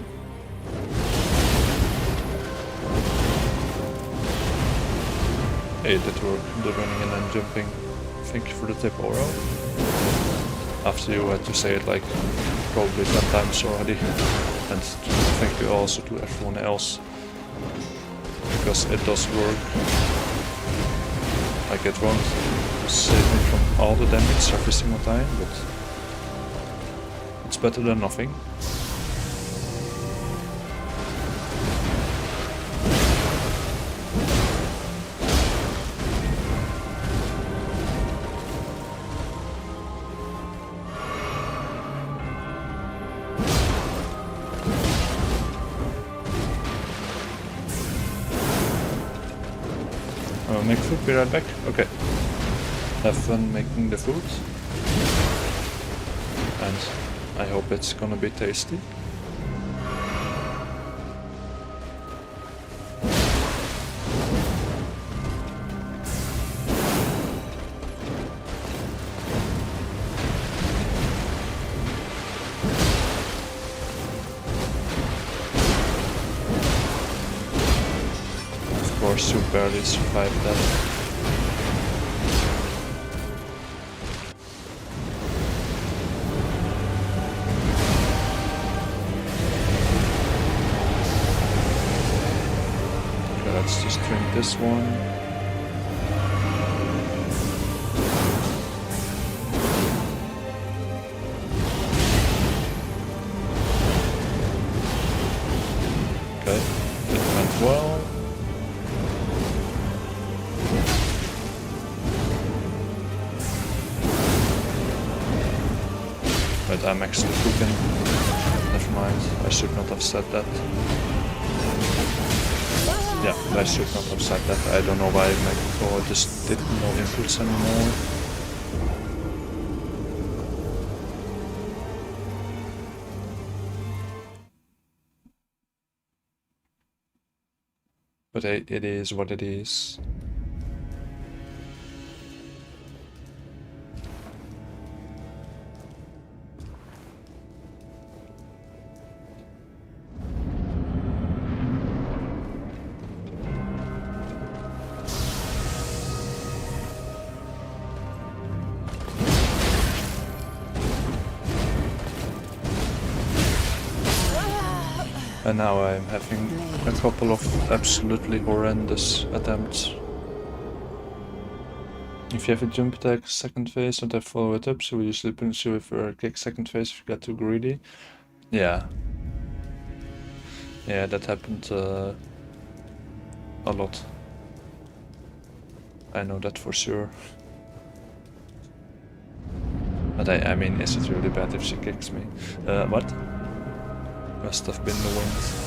Speaker 1: Hey, it did work, the running and then jumping. Thank you for the tip, Oro. After you had to say it like probably 10 times already. And thank you also to everyone else, because it does work. Like it won't save me from all the damage every single time, but it's better than nothing. Make food, be right back. Okay. Have fun making the food. And I hope it's gonna be tasty. Of course, you barely survived that. Okay, let's just drink this one. Okay, it went well. But I'm actually cooking. Never mind, I should not have said that. Yeah, I should not have said that. I don't know why my controller just did no inputs anymore. But it is what it is. And now I'm having a couple of absolutely horrendous attempts. If you have a jump attack second phase and then follow it up, so we usually punish you with a kick second phase if you get too greedy. Yeah. Yeah, that happened a lot. I know that for sure. But I mean, is it really bad if she kicks me? What? Must have been the wind.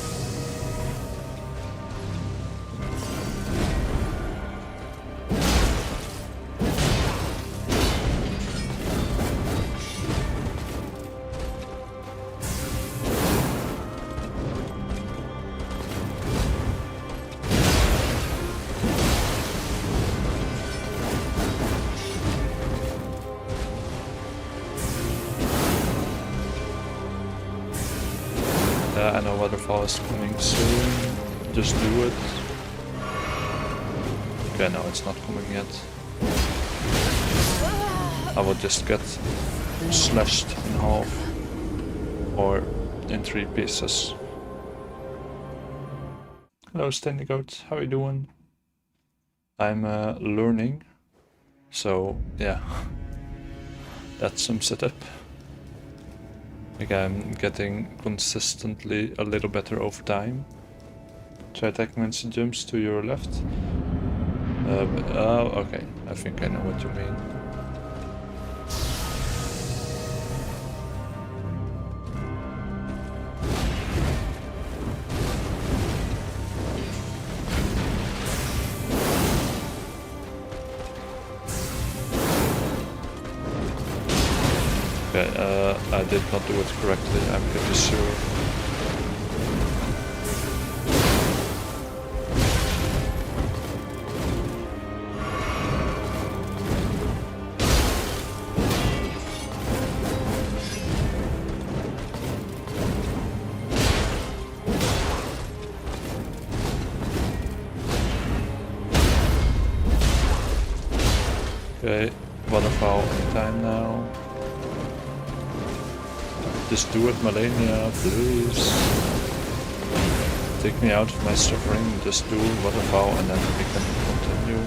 Speaker 1: I know waterfall is coming soon. Just do it. Okay, no, it's not coming yet. I will just get slashed in half or in 3 pieces. Hello, Standy Goat. How are you doing? I'm learning. So yeah, that sums it up. Like I'm getting consistently a little better over time. Try attacking when she jumps to your left. Oh, okay. I think I know what you mean. Okay, I did not do it correctly, I'm pretty sure. Okay, waterfall anytime now. Just do it, Malenia, please. Take me out of my suffering, just do waterfall and then we can continue.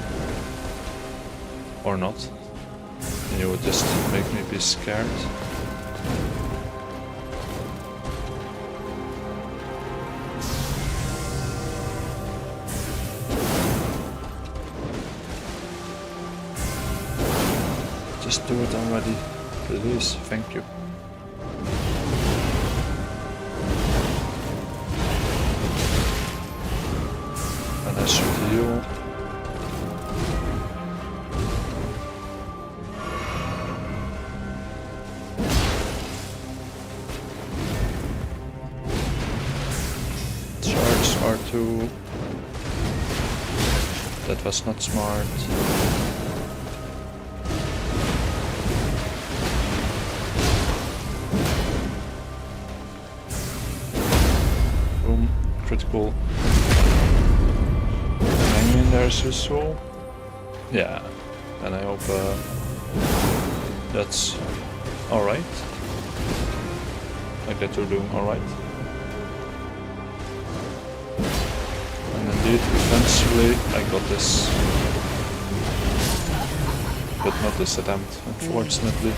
Speaker 1: Or not. You would just make me be scared. Just do it already, please, thank you. And I should heal. Charge R2. That was not smart. Critical. Hang in there, Susul. Yeah, and I hope that's alright. Like that you're doing alright. And indeed, eventually I got this. But not this attempt, unfortunately.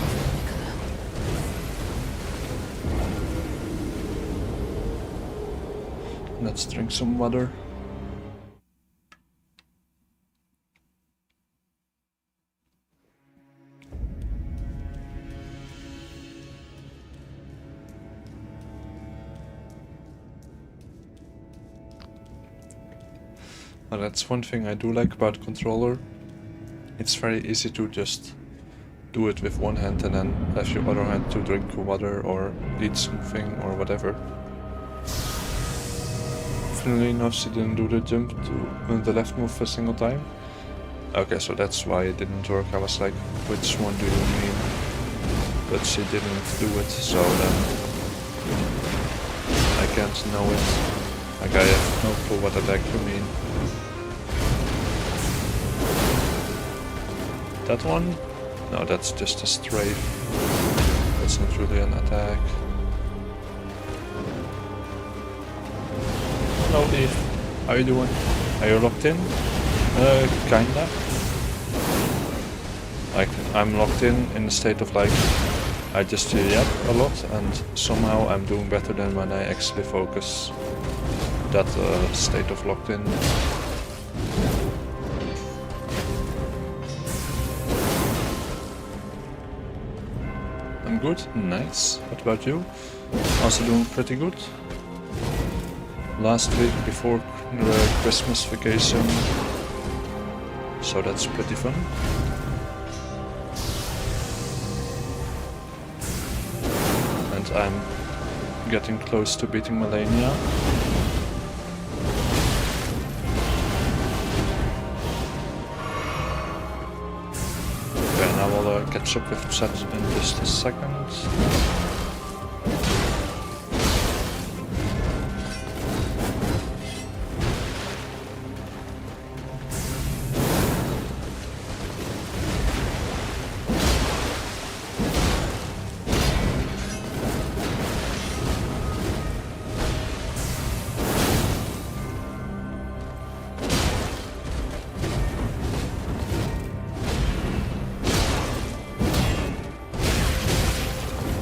Speaker 1: Let's drink some water. Well, that's one thing I do like about controller. It's very easy to just do it with one hand and then have your other hand to drink water or eat something or whatever. Funnily enough, she didn't do the jump to the left move a single time. Okay, so that's why it didn't work. I was like, which one do you mean? But she didn't do it, so then I can't know it. Like I have no clue what the heck you mean. That one? No, that's just a strafe. That's not really an attack. Hello Eve, how you doing? Are you locked in? Kinda. Like, I'm locked in the state of like, I just yap a lot and somehow I'm doing better than when I actually focus. That state of locked in. I'm good, nice. What about you? Also doing pretty good. Last week before the Christmas vacation, so that's pretty fun. And I'm getting close to beating Malenia. Okay, now I'll catch up with chat in just a second.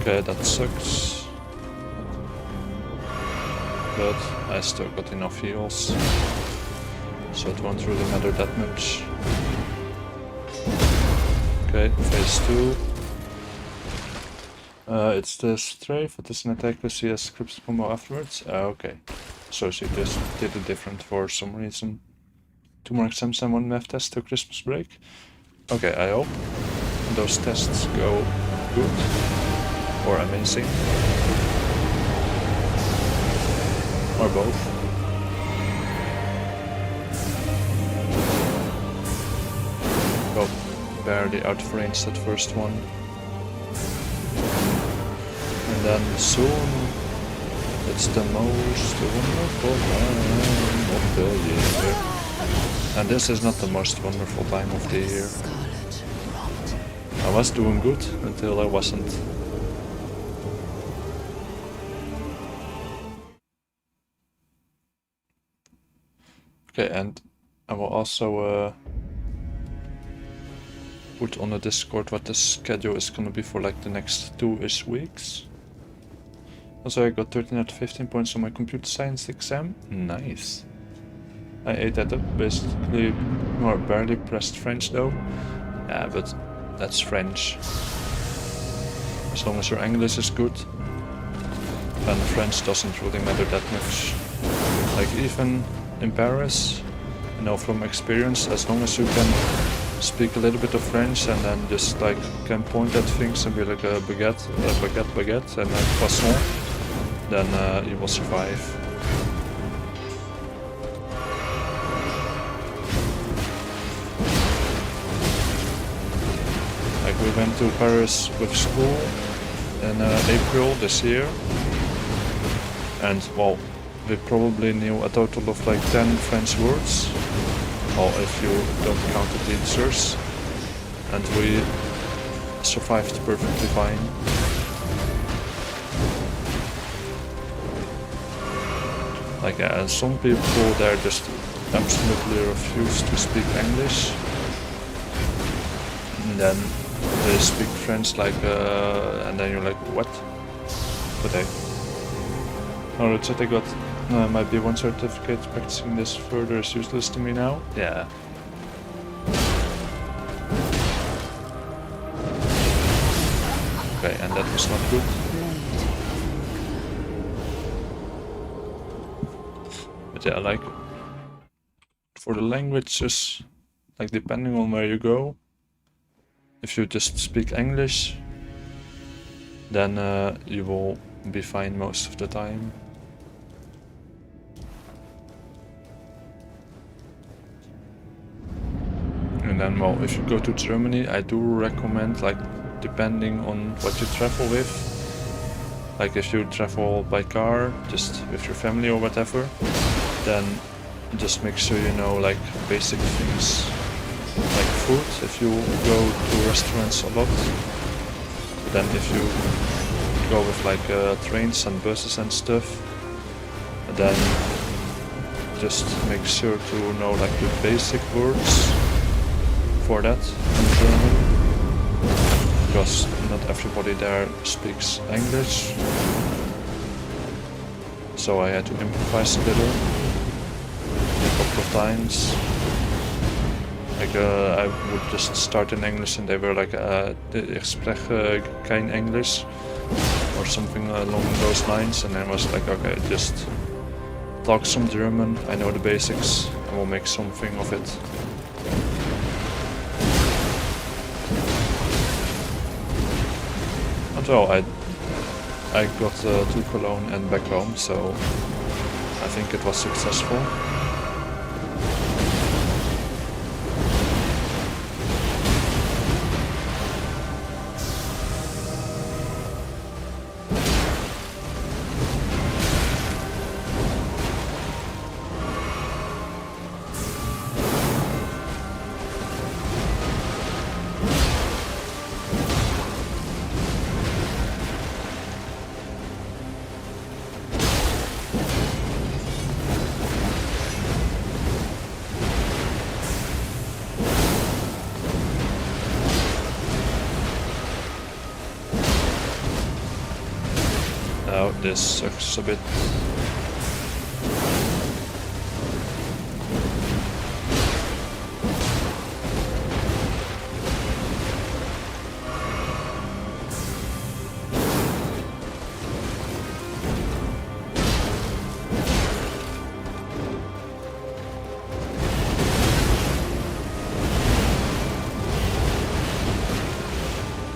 Speaker 1: Okay, that sucks. But I still got enough heals, so it won't really matter that much. Okay, phase 2. It's the strafe, it is an attack with CS scripts combo afterwards. Okay, so she just did it different for some reason. 2 more exams and 1 math test to Christmas break. Okay, I hope those tests go good. or amazing. Or both. Got barely out of range that first one. And then soon it's the most wonderful time of the year. And this is not the most wonderful time of the year. I was doing good until I wasn't. Okay, and I will also put on the Discord what the schedule is gonna be for like the next 2-ish weeks. Also, I got 13 out of 15 points on my computer science exam. Nice. I ate that up, basically, or barely pressed French though. Yeah, but that's French. As long as your English is good, and French doesn't really matter that much. Like even in Paris, you know, from experience, as long as you can speak a little bit of French and then just like can point at things and be like a baguette, and a croissant, then you will survive. Like we went to Paris with school in April this year, and well, we probably knew a total of like 10 French words, well, if you don't count the teachers, and we survived perfectly fine. Like some people there just absolutely refuse to speak English, and then they speak French like, and then you're like, what? But hey. Oh, that's what I got. My B1 certificate. Practicing this further is useless to me now. Yeah. Okay, and that was not good. But yeah, like for the languages, like depending on where you go, if you just speak English, then you will be fine most of the time. And then, well, if you go to Germany, I do recommend, like, depending on what you travel with, like if you travel by car, just with your family or whatever, then just make sure you know, like, basic things, like food, if you go to restaurants a lot. Then if you go with, like, trains and buses and stuff, then just make sure to know, like, the basic words for that in German, because not everybody there speaks English, so I had to improvise a little a couple of times. Like I would just start in English and they were like, ich spreche kein English, or something along those lines, and I was like, okay, just talk some German, I know the basics, and we'll make something of it. Well, I got to Cologne and back home, so I think it was successful. Now this sucks a bit.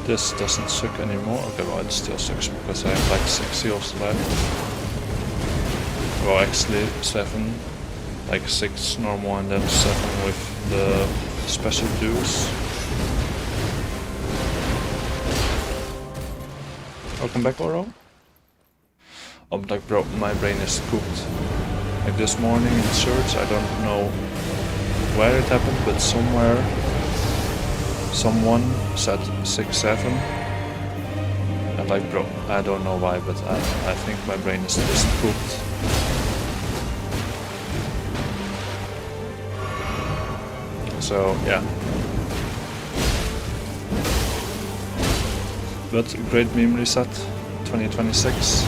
Speaker 1: this doesn't suck anymore. Okay, well it still sucks because I have like 6 heals left. Well, actually 7. Like 6 normal and then 7 with the special dues. Welcome back, Oro. I'm like, bro, my brain is cooked. Like this morning in church, I don't know where it happened, but somewhere someone said 6-7. And like, bro, I don't know why, but I think my brain is just cooked. So yeah. But great memory set, 2026.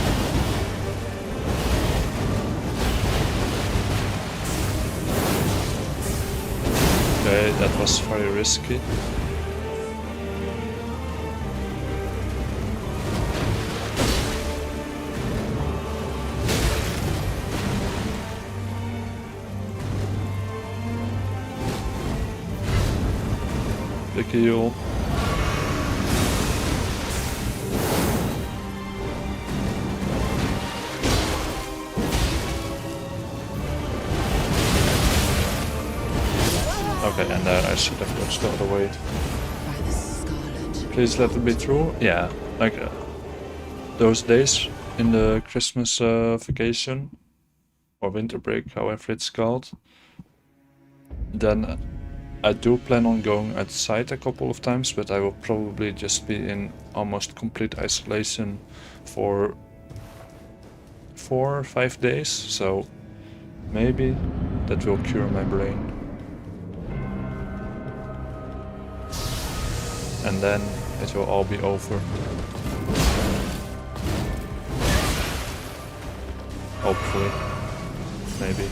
Speaker 1: Okay, that was very risky. Big heal. Okay, and I should have dodged the other way. Please let it be true. Yeah, like those days in the Christmas vacation or winter break, however it's called. Then I do plan on going outside a couple of times, but I will probably just be in almost complete isolation for 4 or 5 days. So maybe that will cure my brain. And then it will all be over. Hopefully. Maybe.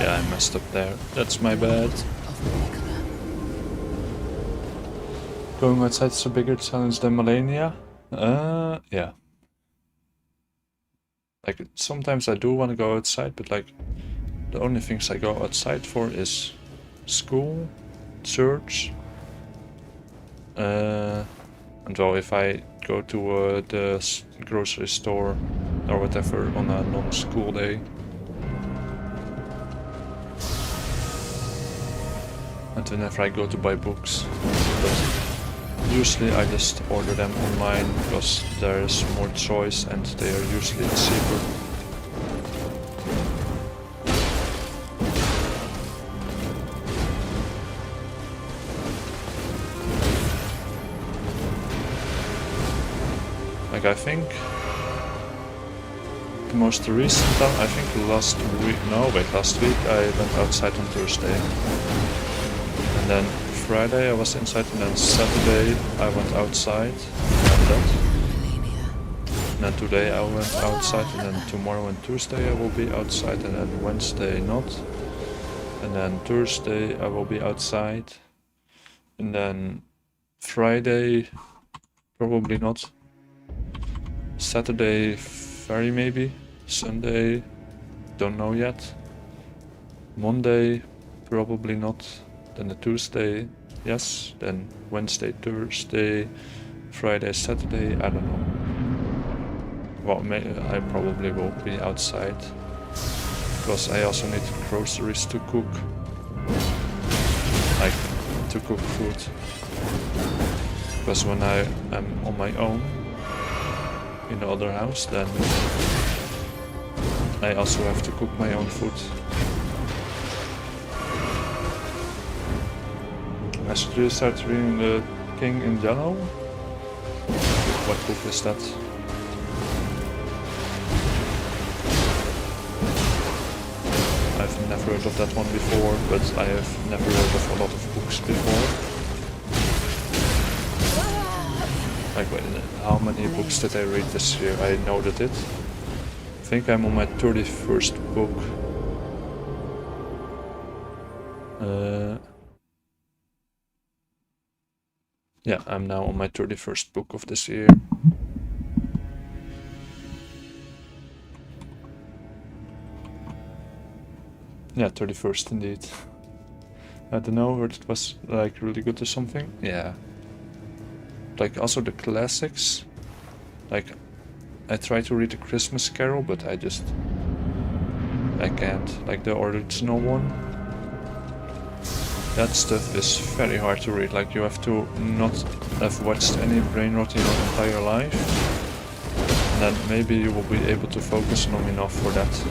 Speaker 1: Yeah, I messed up there. That's my bad. Going outside is a bigger challenge than Malenia? Yeah. Like, sometimes I do want to go outside, but like, the only things I go outside for is school, church, and well, if I go to the grocery store or whatever on a non-school day. And whenever I go to buy books, but usually I just order them online because there is more choice and they are usually cheaper. Like I think the most recent time, I think last week I went outside on Thursday. And then Friday I was inside, and then Saturday I went outside, and then today I went outside, and then tomorrow and Tuesday I will be outside, and then Wednesday not. And then Thursday I will be outside, and then Friday probably not. Saturday very maybe, Sunday don't know yet. Monday probably not. Then the Tuesday, yes. Then Wednesday, Thursday, Friday, Saturday, I don't know. Well, I probably will be outside. Because I also need groceries to cook. Like, to cook food. Because when I am on my own, in the other house, then I also have to cook my own food. I should really start reading The King in Yellow. What book is that? I've never heard of that one before, but I have never heard of a lot of books before. Like, how many books did I read this year? I noted it. I think I'm on my 31st book. Yeah, I'm now on my 31st book of this year. Yeah, 31st indeed. I don't know, heard it was like really good or something. Yeah. Like also the classics. Like I try to read the Christmas Carol, but I can't. Like the original one. That stuff is very hard to read. Like you have to not have watched any brain rot in your entire life. And then maybe you will be able to focus long enough for that.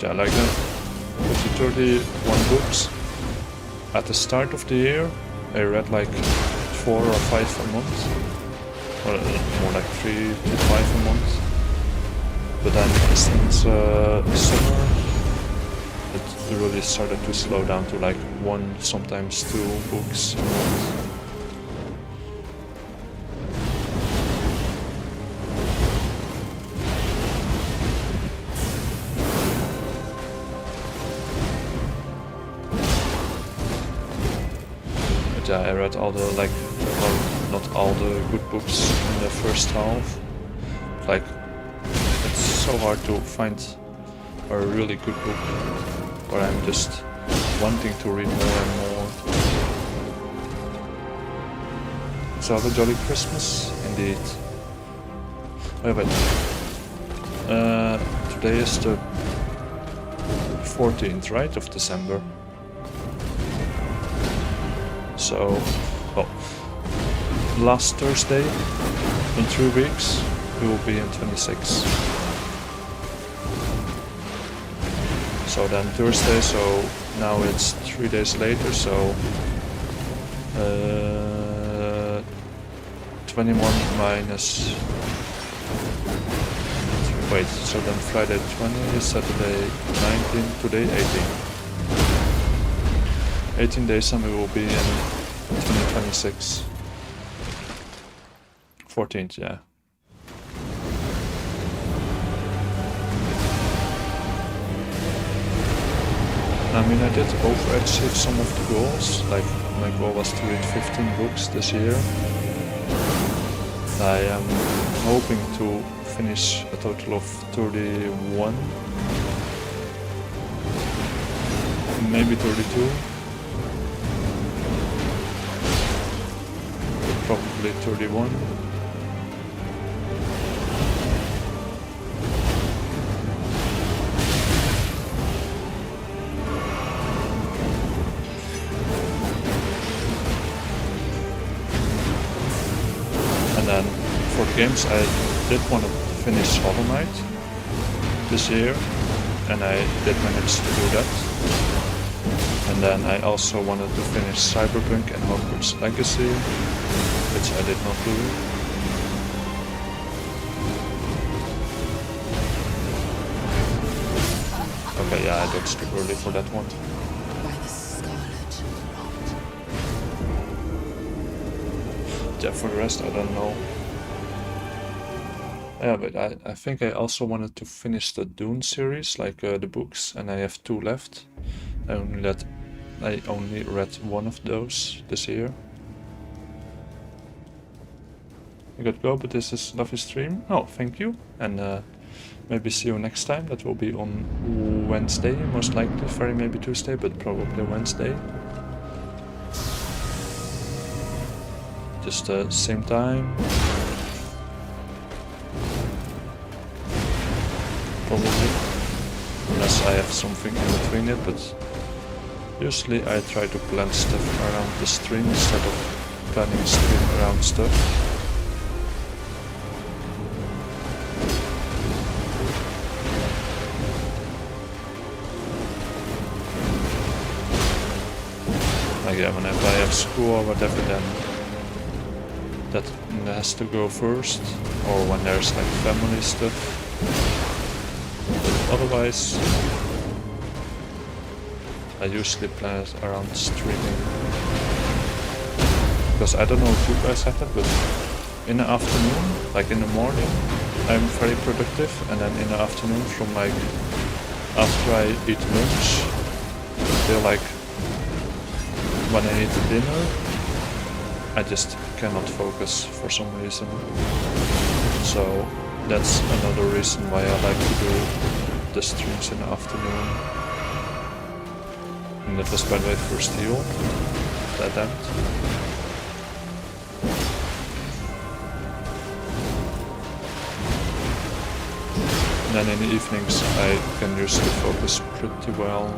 Speaker 1: Yeah, like with the 31 books. At the start of the year, I read like 4 or 5 a month. Or more like 3 to 5 a month. But then since summer, it really started to slow down to like 1, sometimes 2 books a month. But yeah, I read all the well, not all the good books in the first half. Like, it's so hard to find a really good book where I'm just wanting to read more and more. So have a jolly Christmas, indeed. Oh, wait. Today is the 14th, right, of December. So, well, last Thursday, in 3 weeks, we will be in 26. So then Thursday, so now it's 3 days later, so 21 minus, wait, so then Friday 20, Saturday 19, today 18. 18 days and we will be in 2026. 14th, yeah. I mean, I did overachieve some of the goals. Like, my goal was to read 15 books this year. I am hoping to finish a total of 31. Maybe 32. But probably 31. And then for the games, I did want to finish Hollow Knight this year, and I did manage to do that. And then I also wanted to finish Cyberpunk and Hogwarts Legacy, which I did not do. Okay, yeah, I did skip early for that one. Yeah, for the rest, I don't know. Yeah, but I think I also wanted to finish the Dune series, like the books, and I have 2 left. I only read 1 of those this year. I gotta go, but this is lovely stream. Oh, thank you, and maybe see you next time. That will be on Wednesday, most likely. Very maybe Tuesday, but probably Wednesday. Just same time. Probably. Unless I have something in between it, but usually I try to plan stuff around the stream instead of planning stream around stuff. Like, yeah, whenever I have school or whatever, then that has to go first, or when there's like family stuff. But otherwise, I usually plan it around streaming. because I don't know if you guys have that, but in the afternoon, like in the morning, I'm very productive, and then in the afternoon, from like after I eat lunch till like when I eat dinner, I just cannot focus for some reason. So that's another reason why I like to do the streams in the afternoon. And that was, by the way, for Steel, the attempt. And then in the evenings I can usually focus pretty well.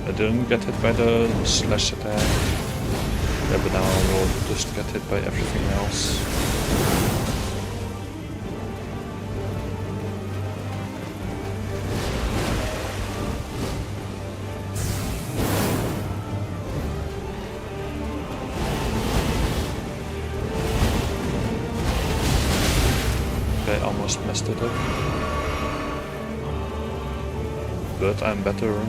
Speaker 1: I didn't get hit by the slash attack. Yeah, but now I will just get hit by everything else. Okay, almost messed it up. But I'm better.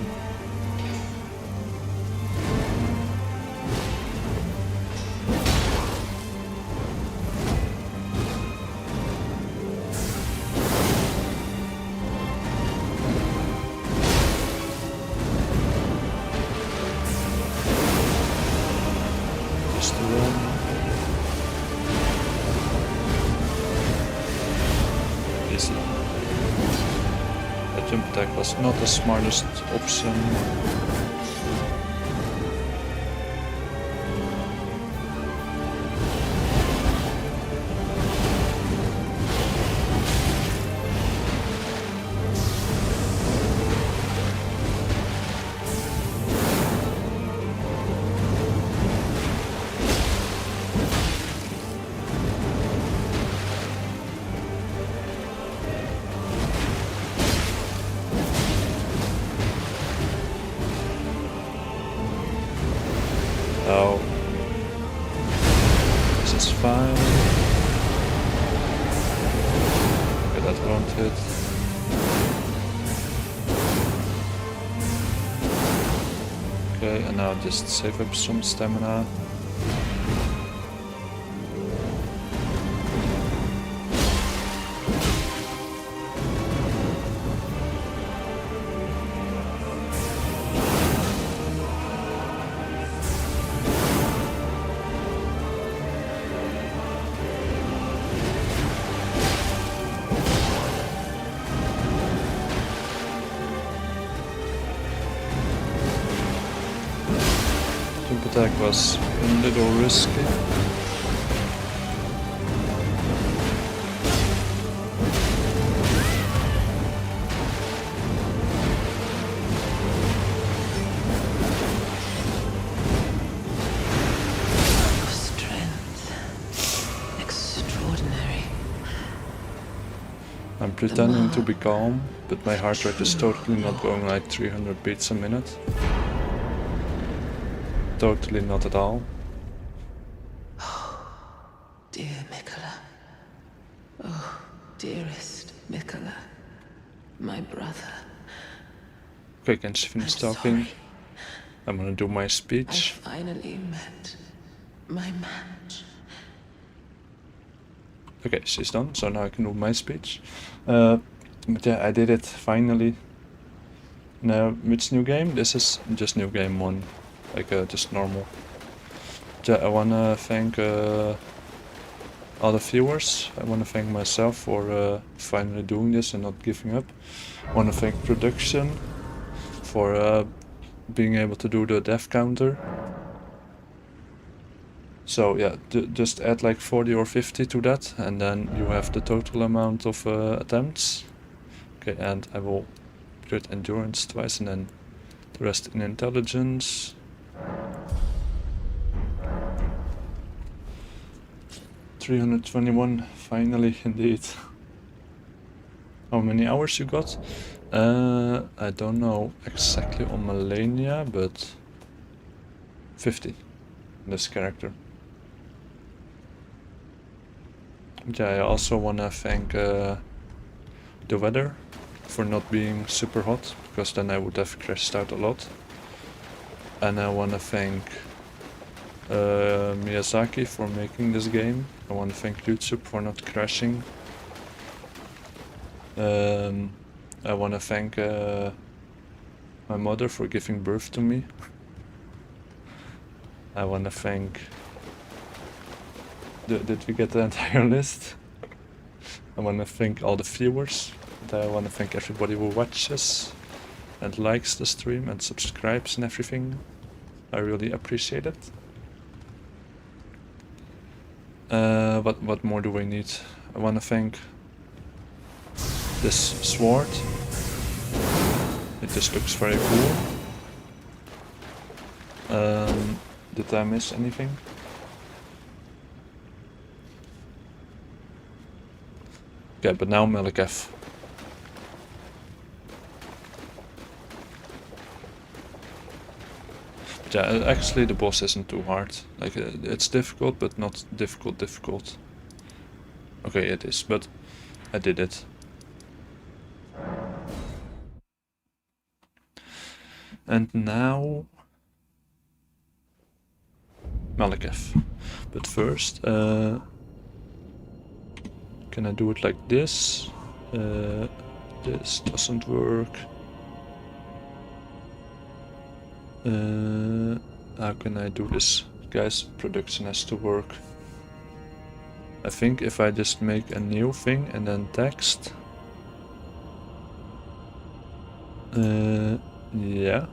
Speaker 1: That jump attack was not the smartest option. Oh, this is fine. Okay, that won't hit. Okay, and now just save up some stamina. Jump attack was a little risky.
Speaker 2: Your strength, extraordinary.
Speaker 1: I'm pretending to be calm, but my heart rate is totally not going like 300 beats a minute. Totally not at all.
Speaker 2: Dear Mikola. Oh, dearest Mikola. My brother.
Speaker 1: Okay, can she finish talking?
Speaker 2: Sorry.
Speaker 1: I'm gonna do my
Speaker 2: I
Speaker 1: speech.
Speaker 2: finally met my match.
Speaker 1: Okay, she's done, so now I can do my speech. But yeah, I did it finally. Now, which new game? This is just new game 1. Like, just normal. Yeah, I wanna thank all the viewers. I wanna thank myself for finally doing this and not giving up. I wanna thank production for being able to do the death counter. So yeah, just add like 40 or 50 to that, and then you have the total amount of attempts. Okay, and I will get endurance twice, and then the rest in intelligence. 321, finally, indeed. How many hours you got? I don't know exactly on Malenia, but 50, this character. Yeah, I also wanna thank the weather for not being super hot, because then I would have crashed out a lot. And I wanna thank Miyazaki for making this game. I wanna thank YouTube for not crashing. I wanna thank my mother for giving birth to me. I wanna thank... Did we get the entire list? I wanna thank all the viewers. And I wanna thank everybody who watches and likes the stream and subscribes and everything. I really appreciate it. What more do we need? I wanna thank this sword. It just looks very cool. Did I miss anything? Okay, but now Malekith. But yeah, actually the boss isn't too hard. Like, it's difficult, but not difficult. Okay, it is, but I did it. And now... Malekith. But first, can I do it like this? This doesn't work. How can I do this? Guys, production has to work. I think if I just make a new thing and then text. Yeah.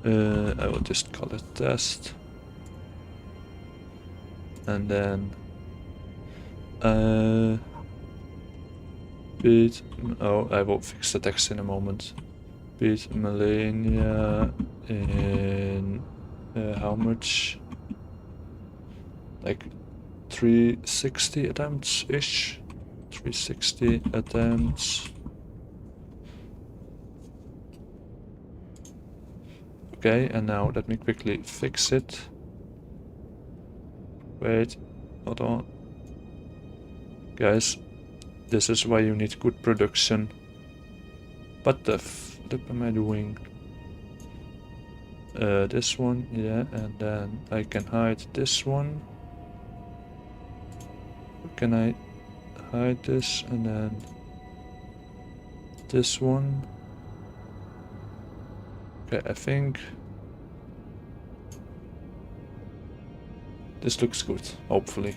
Speaker 1: I will just call it test. And then beat... Oh, I will fix the text in a moment. Beat Malenia in... how much? Like 360 attempts-ish? 360 attempts. Okay, and now let me quickly fix it. Wait, hold on. Guys, this is why you need good production. What the flip am I doing? This one, yeah, and then I can hide this one. Can I hide this and then this one? Okay, I think this looks good, hopefully.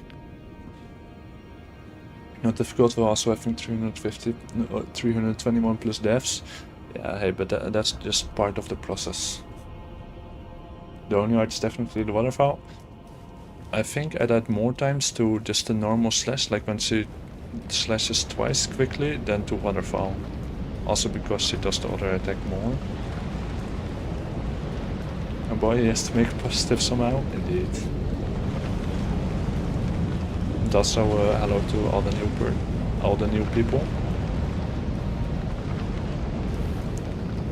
Speaker 1: Not difficult, we're also having 321 plus devs. Yeah, hey, but that's just part of the process. The only art is definitely the waterfall. I think I died more times to just the normal slash, like when she slashes twice quickly, than to waterfall. Also because she does the other attack more. And boy, he has to make positive somehow, indeed. And also hello to all the new people.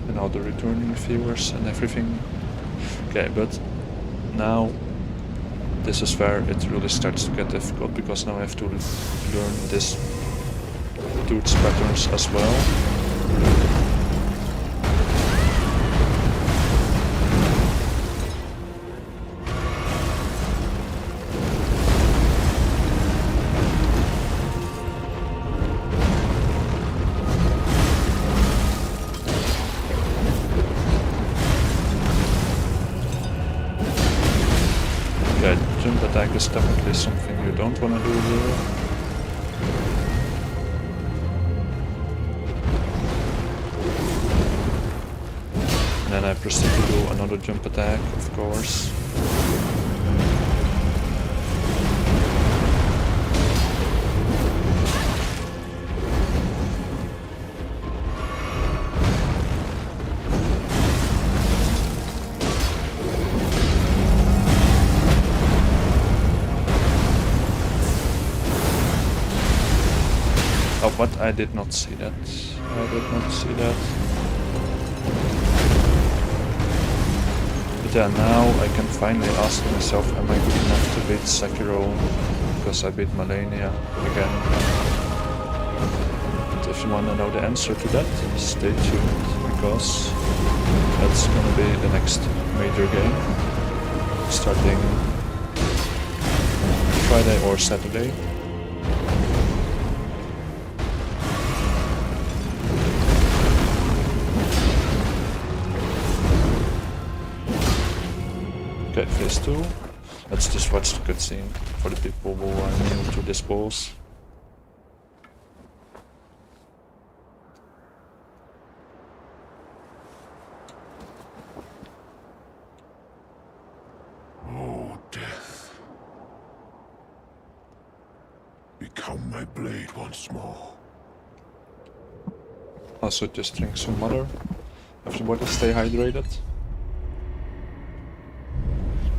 Speaker 1: And all the returning viewers and everything. Okay, but now this is where it really starts to get difficult, because now I have to learn this dude's patterns as well. Attack is definitely something you don't want to do here. And then I proceed to do another jump attack, of course. but I did not see that. I did not see that. But yeah, now I can finally ask myself, am I good enough to beat Sekiro? Because I beat Malenia again. And if you want to know the answer to that, stay tuned, because that's gonna be the next major game, starting Friday or Saturday. Okay, phase 2. Let's just watch the cutscene for the people who are new to this boss.
Speaker 3: Oh, death. Become my blade once more.
Speaker 1: Also just drink some water. Everybody stay hydrated.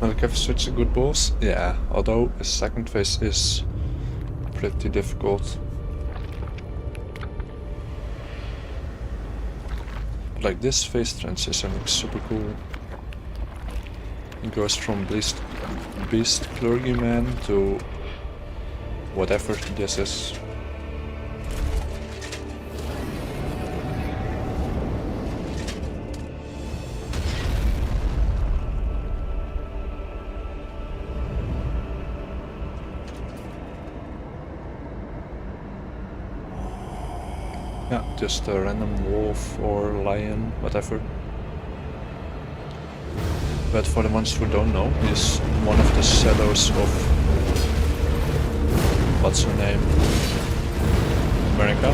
Speaker 1: Malenia is such a good boss. Yeah, although his second phase is pretty difficult. Like this phase transition looks super cool. It goes from beast clergyman to whatever this is. Yeah, just a random wolf or lion, whatever. But for the ones who don't know, he's one of the shadows of... what's her name? America.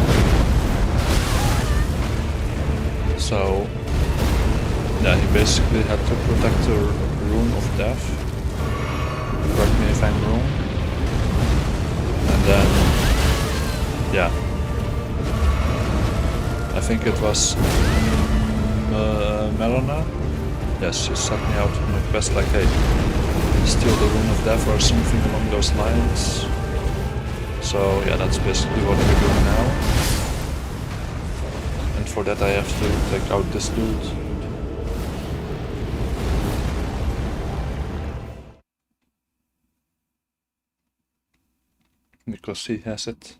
Speaker 1: So... yeah, he basically had to protect the rune of death. Correct me if I'm wrong. And then... yeah. I think it was Malenia. Yes, she set me out on a quest like, hey, steal the rune of death or something along those lines. So yeah, that's basically what we're doing now. And for that I have to take out this dude. Because he has it.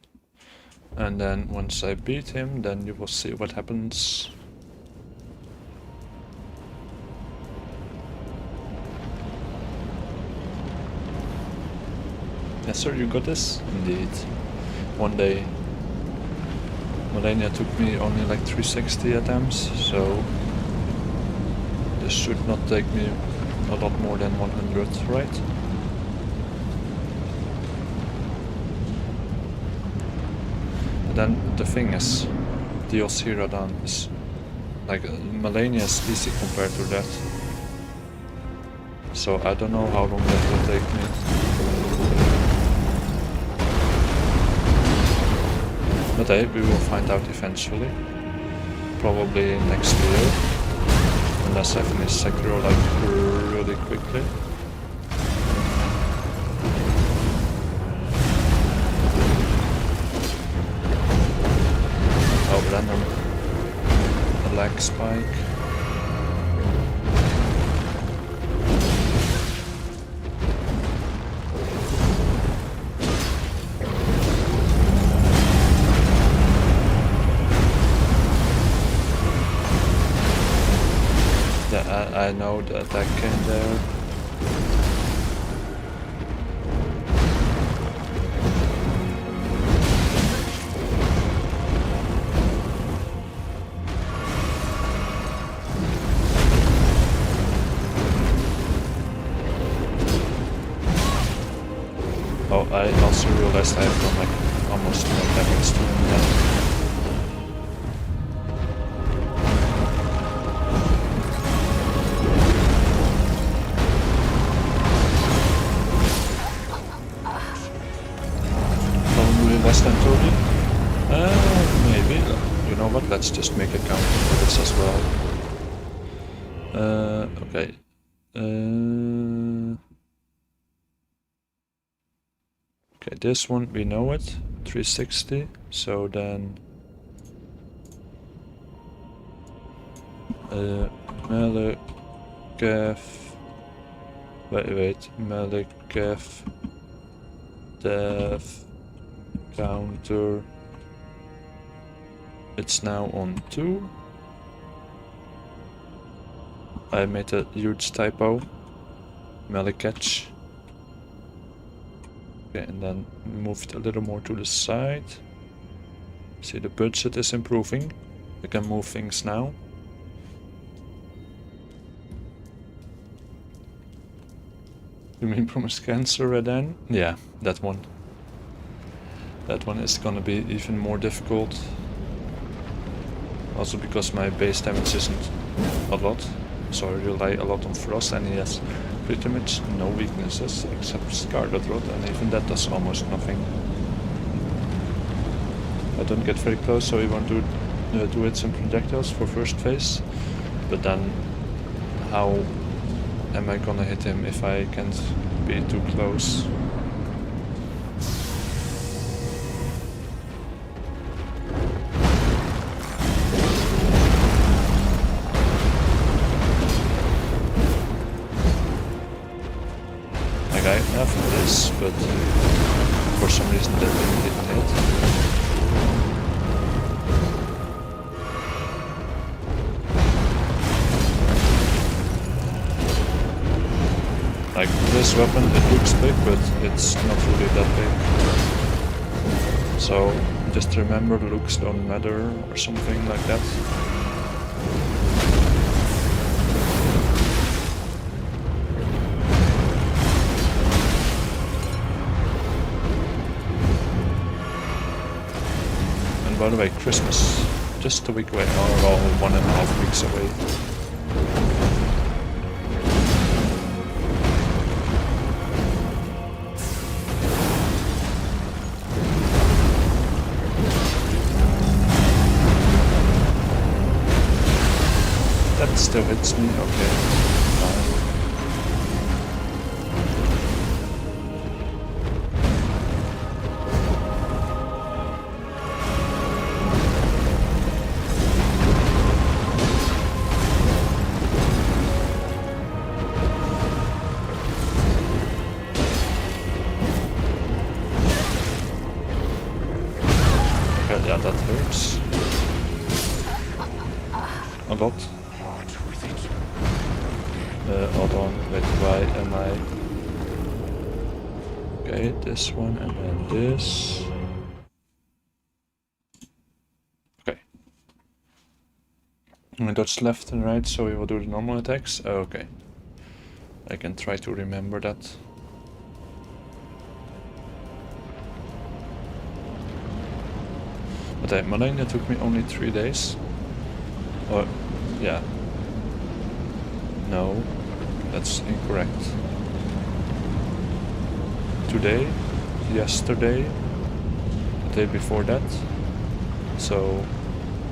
Speaker 1: And then once I beat him, then you will see what happens. Yes sir, you got this? Indeed. One day. Malenia took me only like 360 attempts, so this should not take me a lot more than 100, right? But then the thing is, DLC Radan is like Malenia is easy compared to that. So I don't know how long that will take me. But hey, we will find out eventually. Probably next year. Unless I finish Sekiro like really quickly. Oh, random. A lag spike. Yeah, I know the attack came there. Oh, I also realized I have done like almost no damage to him yet. Probably less than 30? Maybe. You know what, let's just make a count for this as well. Okay. Okay, this one, we know it. 360. So then Malekef, wait, Malekef dev counter, it's now on 2. I made a huge typo, Malekech. Okay, and then move it a little more to the side. See, the budget is improving. We can move things now. You mean promise cancer then? Yeah, that one. That one is gonna be even more difficult. Also because my base damage isn't a lot. So I rely a lot on Frost, and he has pretty much no weaknesses except Scarlet Rot, and even that does almost nothing. I don't get very close, so we want to do it some projectiles for first phase. But then how am I gonna hit him if I can't be too close? Like I have this, but for some reason that didn't hit. Like this weapon, it looks big, but it's not really that big. So just remember, looks don't matter or something like that. And by the way, Christmas, just a week away, or well, 1.5 weeks away. That still hits me, okay. Fine. Okay, yeah, that hurts. A lot. Hold on, wait, why am I... Okay, this one and then this. Okay. I dodge left and right, so we will do the normal attacks. Oh, okay. I can try to remember that. But Malenia took me only 3 days. Or, yeah. No, that's incorrect. Today, yesterday, the day before that, so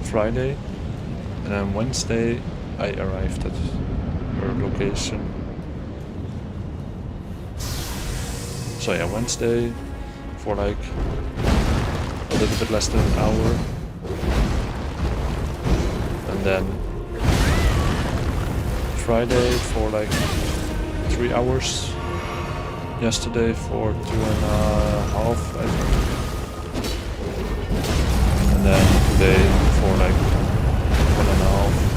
Speaker 1: Friday, and then Wednesday I arrived at her location. So yeah, Wednesday for like a little bit less than an hour, and then Friday for like 3 hours, yesterday for 2.5, I think, and then today for like 1.5.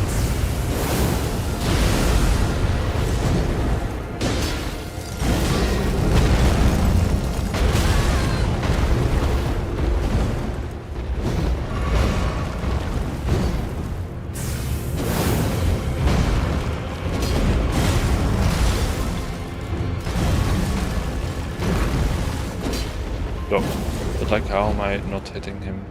Speaker 1: But like, how am I not hitting him?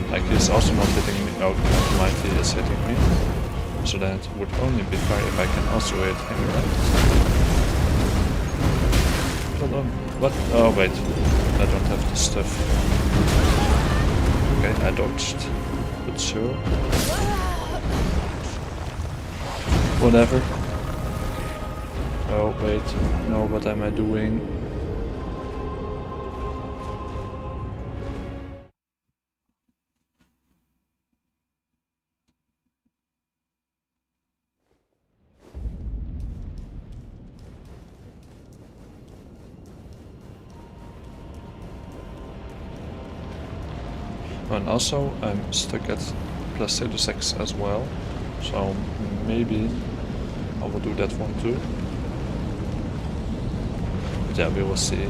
Speaker 1: Like, he's also not hitting me. Oh, Mighty is hitting me. So that would only be fair if I can also hit him, right? Hold on. What? Oh, wait. I don't have the stuff. Okay, I dodged. But sure. Whatever. Oh, wait. No, what am I doing? And also I'm stuck at Placidus X as well, so maybe I will do that one too. But yeah, we will see.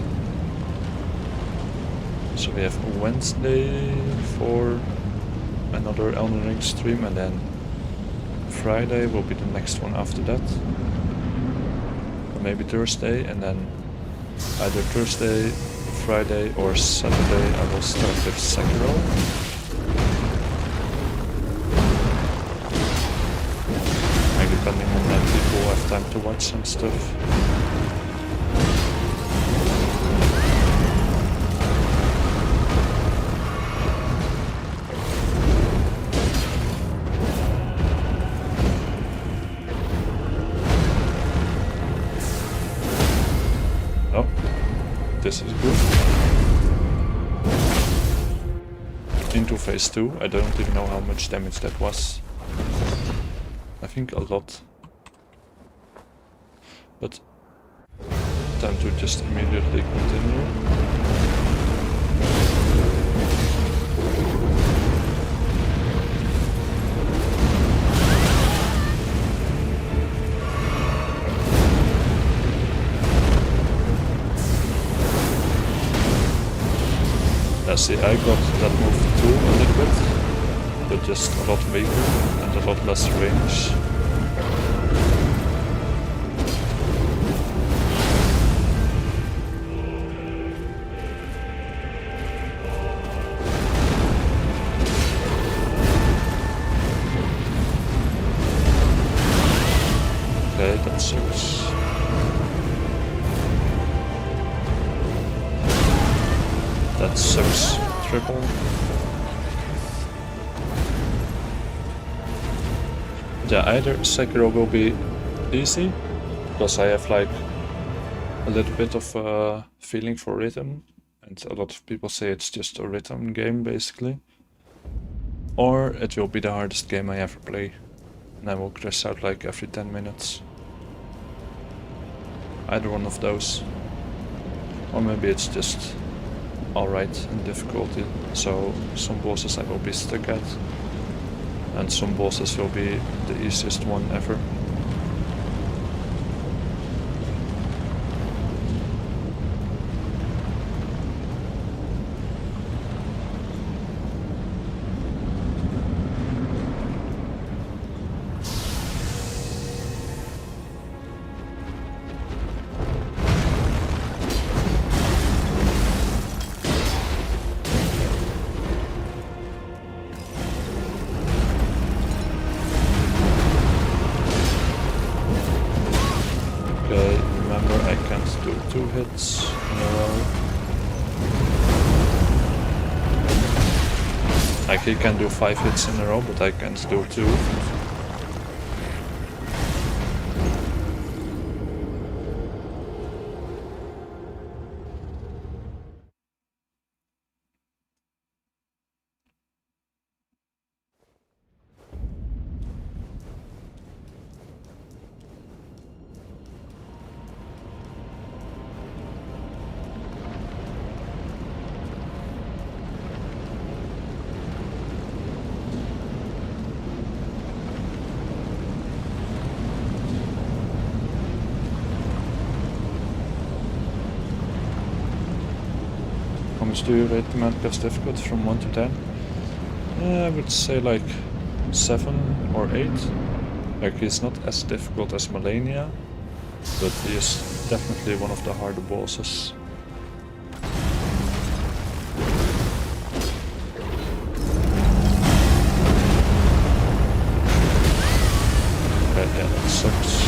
Speaker 1: So we have Wednesday for another Elden Ring stream, and then Friday will be the next one after that. Or maybe Thursday, and then either Thursday, Friday or Saturday I will start with Sekiro. Like depending on when people have time to watch some stuff. Oh, this is good. Into phase 2, I don't even know how much damage that was. I think a lot. But time to just immediately continue. See, I got that move too a little bit, but just a lot weaker and a lot less range. Okay, that sucks. That sucks triple. Yeah, either Sekiro will be easy, because I have like a little bit of a feeling for rhythm, and a lot of people say it's just a rhythm game basically. Or it will be the hardest game I ever play, and I will crash out like every 10 minutes. Either one of those. Or maybe it's just alright in difficulty, so some bosses I will be stuck at, and some bosses will be the easiest one ever. Remember, I can't do 2 hits in a row. Like, he can do 5 hits in a row, but I can't do 2. How much do you rate Minecraft's difficult from 1 to 10? I would say like 7 or 8. Like, he's not as difficult as Malenia, but he is definitely one of the harder bosses. Okay, yeah, that sucks.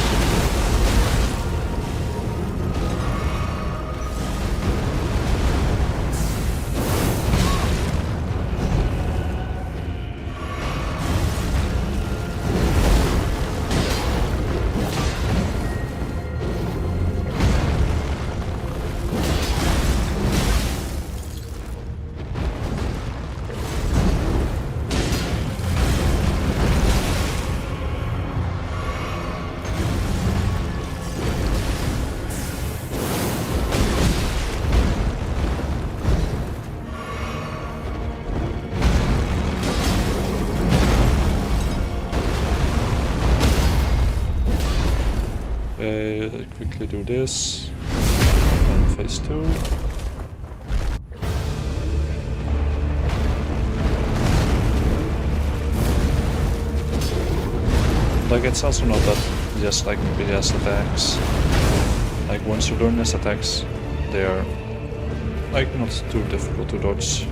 Speaker 1: quickly do this. And phase 2. Like, it's also not that just like BS attacks. Like, once you learn these attacks, they are like not too difficult to dodge.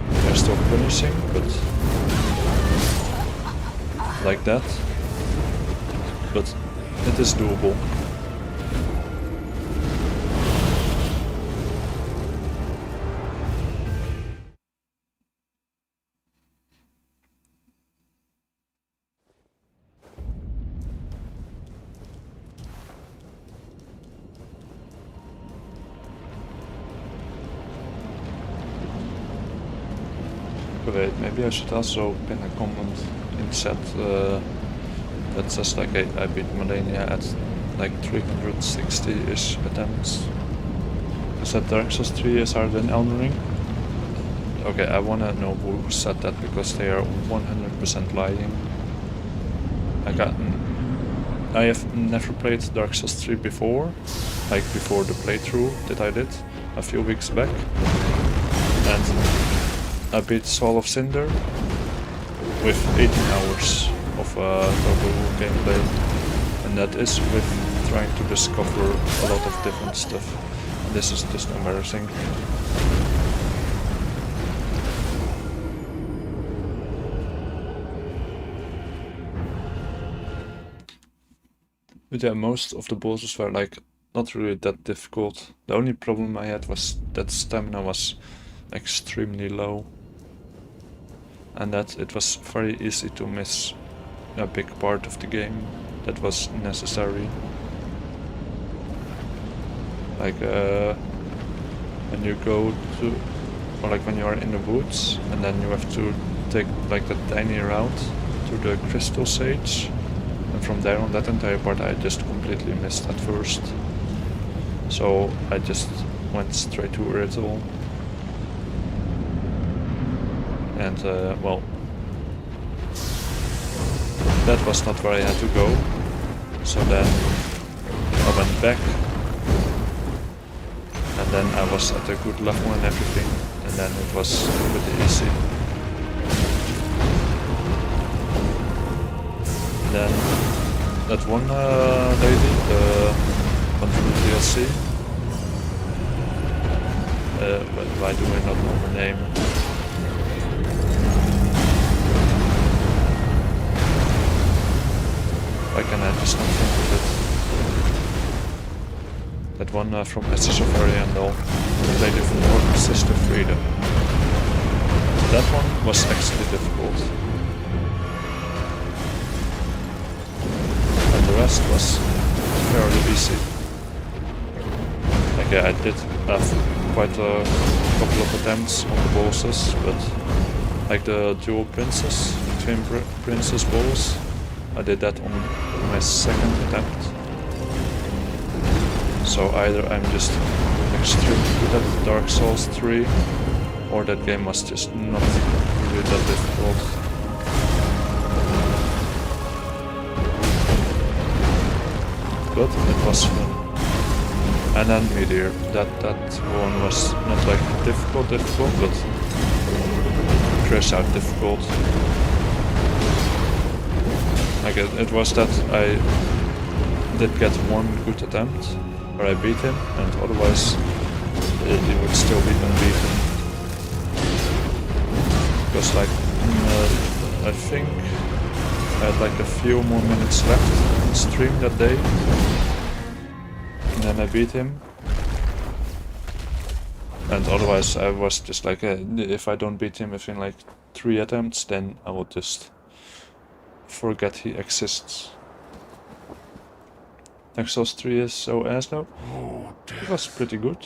Speaker 1: They're still punishing, but like that. But it is doable. Wait, maybe I should also pin a comment in chat that says like, hey, I beat Malenia at like 360-ish attempts. You said Dark Souls 3 is harder than eldenring? Okay, I wanna know who said that, because they are 100% lying. I have never played Dark Souls 3 before, like before the playthrough that I did a few weeks back. And I beat Soul of Cinder with 18 hours of total gameplay, and that is with trying to discover a lot of different stuff. And this is just embarrassing. But yeah, most of the bosses were like not really that difficult. The only problem I had was that stamina was extremely low, and that it was very easy to miss a big part of the game that was necessary. Like when you go to, or like when you are in the woods and then you have to take like the tiny route to the crystal sage, and from there on that entire part I just completely missed at first. So I just went straight to Irritable. And well, that was not where I had to go. So then I went back, and then I was at a good level and everything, and then it was pretty easy. Then that one lady, the one from the DLC, why do I not know her name? Why can I just not think of it? That one from Message of Ariandel, the lady from Orc Sister Freedom. That one was actually difficult. And the rest was fairly easy. Okay, I did have quite a couple of attempts on the bosses, but like the dual princess, twin princess boss, I did that on my second attempt. So either I'm just extremely good at Dark Souls 3, or that game was just not really that difficult. But it was fun. And then Meteor, that one was not like difficult, but crash out difficult. Like it was that I did get one good attempt where I beat him, and otherwise he would still be unbeaten. Because like I think I had like a few more minutes left on stream that day, and then I beat him. And otherwise I was just like, if I don't beat him within like 3 attempts, then I will just forget he exists. Dark Souls 3 is so ass now. It was pretty good.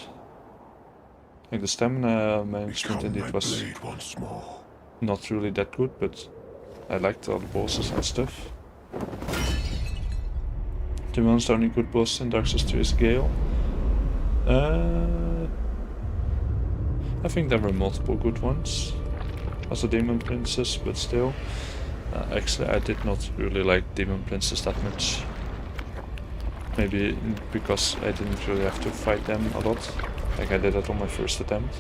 Speaker 1: Like the stamina management indeed was not really that good, but I liked all the bosses and stuff. To be honest, the only good boss in Dark Souls 3 is Gale. I think there were multiple good ones. Also Demon Princess, but still. Actually, I did not really like Demon Princess that much. Maybe because I didn't really have to fight them a lot. Like I did that on my first attempt.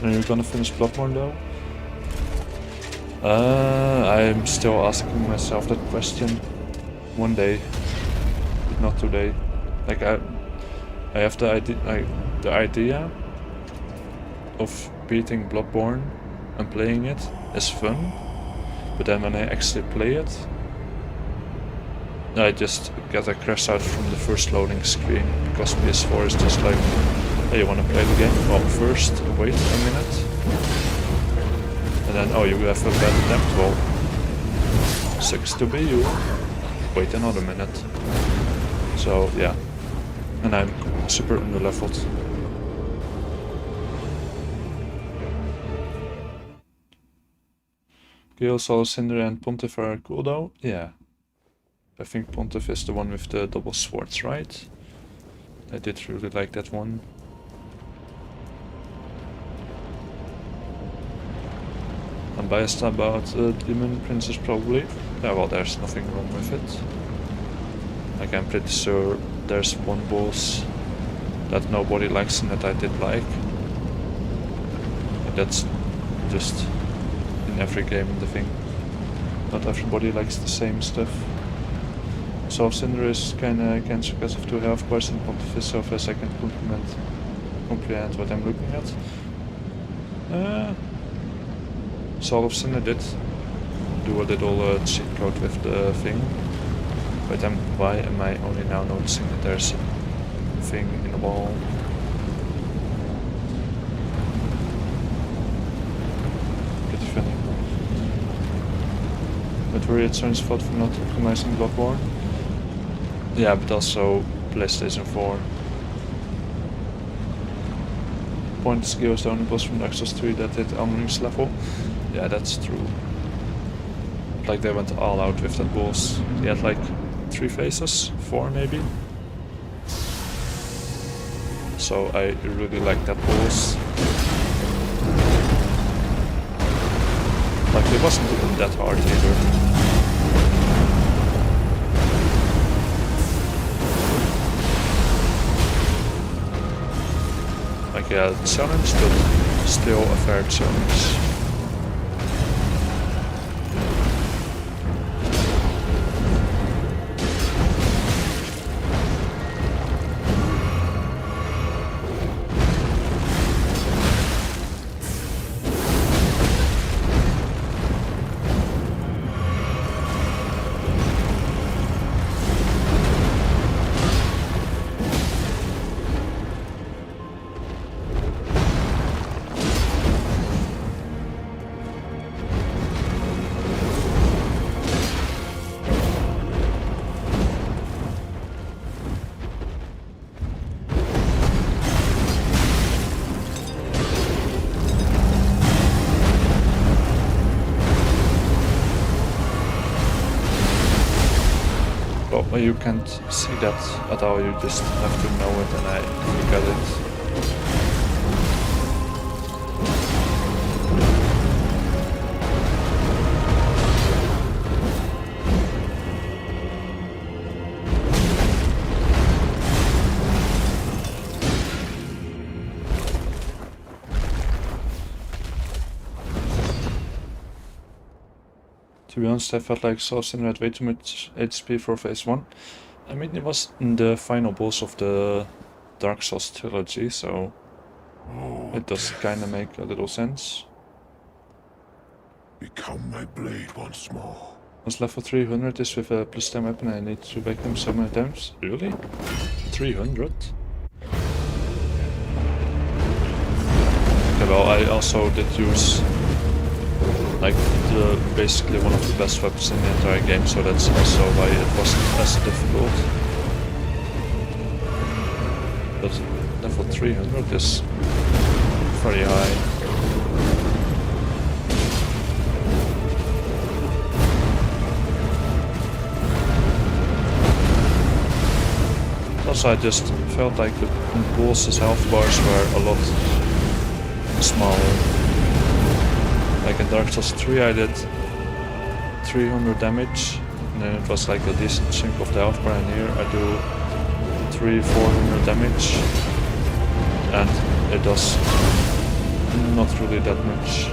Speaker 1: And you're gonna finish Bloodborne though? I'm still asking myself that question. One day, but not today. Like I have the idea of beating Bloodborne and playing it is fun, but then when I actually play it, I just get a crash out from the first loading screen, because PS4 is just like, hey, you wanna play the game? Well, first wait a minute, and then, oh, you have a bad attempt, well, sucks to be you, wait another minute. So yeah, and I'm super underleveled. Gale, Sol, Cinder and Pontiff are cool though? Yeah. I think Pontiff is the one with the double swords, right? I did really like that one. I'm biased about Demon Princess probably. Yeah, well, there's nothing wrong with it. Like, I'm pretty sure there's one boss that nobody likes and that I did like. And that's just in every game, the thing. Not everybody likes the same stuff. So Cinder is kinda cancer because of 2 health bars and Pontiff so fast I can comprehend what I'm looking at. Soul of Cinder did do a little cheat code with the thing. But why am I only now noticing that there's a thing in the wall? Pretty funny. But worry it's Sony's fault for not optimizing Bloodborne. Yeah, but also PlayStation 4. Point skill is the only boss from Dark Souls 3 that hit eldenring's level. Yeah, that's true. Like they went all out with that boss. He had like 3 phases, 4 maybe. So I really like that boss. Like it wasn't even that hard either. Like yeah, challenge, but still a fair challenge. Well, you can't see that at all, you just have to know it, and I forgot it. To be honest, I felt like Soul Cinder had way too much HP for phase 1. I mean, it was the final boss of the Dark Souls trilogy, so it does kinda make a little sense.
Speaker 3: Become my blade once more.
Speaker 1: As level 300 is with a plus 10 weapon, I need to back them so many times. Really? 300? Okay, well, I also did use like basically one of the best weapons in the entire game, so that's also why it wasn't as difficult. But level 300 is very high. Also, I just felt like the boss's health bars were a lot smaller. Like in Dark Souls 3 I did 300 damage, and then it was like a decent chunk of the health bar, and here I do 300-400 damage, and it does not really that much.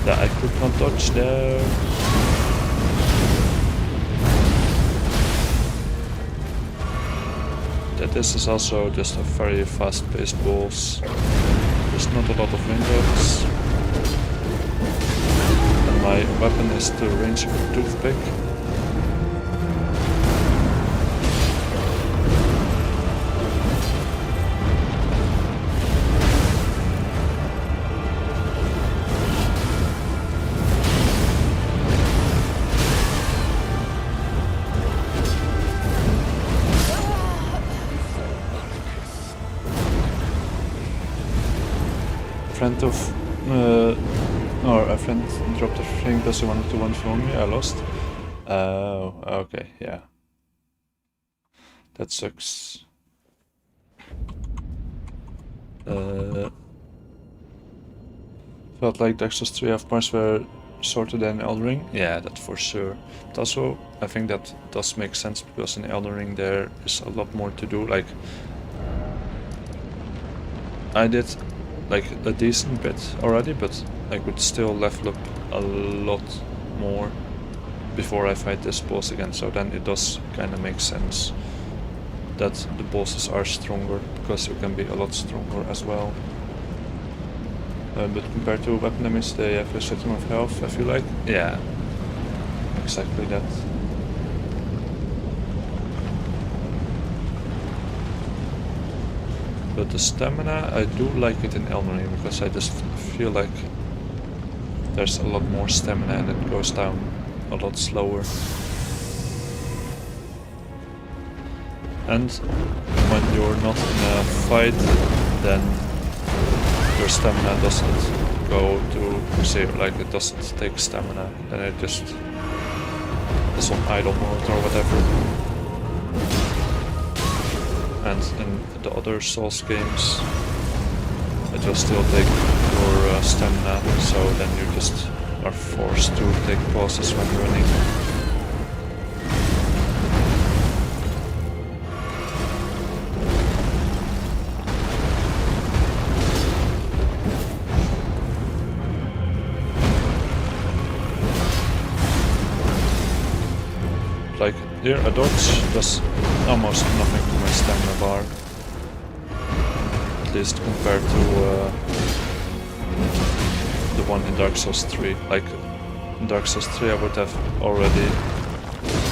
Speaker 1: I could not dodge there. That this is also just a very fast-paced boss. There's not a lot of windows. And my weapon is the range of a toothpick. A friend dropped a thing because he wanted to one for me. I lost. Oh, okay, yeah. That sucks. Felt like Dark Souls 3 half parts were shorter than eldenring. Yeah, that for sure. But also, I think that does make sense because in eldenring there is a lot more to do. Like, I did like a decent bit already, but I could still level up a lot more before I fight this boss again, so then it does kind of make sense that the bosses are stronger, because you can be a lot stronger as well. But compared to weapon enemies, they have a certain amount of health, I feel like. Yeah, exactly that. But the stamina, I do like it in eldenring, because I just feel like there's a lot more stamina and it goes down a lot slower. And when you're not in a fight, then your stamina doesn't go to zero, like it doesn't take stamina, then it just is on idle mode or whatever. And in the other Souls games, it will still take your stamina, so then you just are forced to take pauses when running. Like here, a dodge does almost nothing to my stamina bar. At least compared to the one in Dark Souls 3. Like in Dark Souls 3 I would have already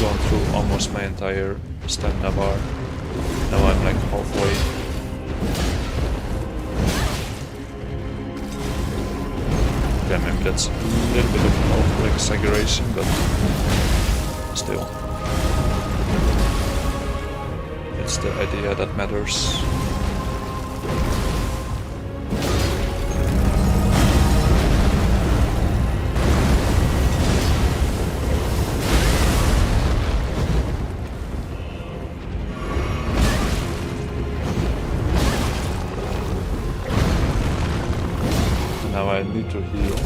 Speaker 1: gone through almost my entire stamina bar. Now I'm like halfway. Yeah, maybe that's a little bit of an over-exaggeration, but still. It's the idea that matters. Now I need to heal.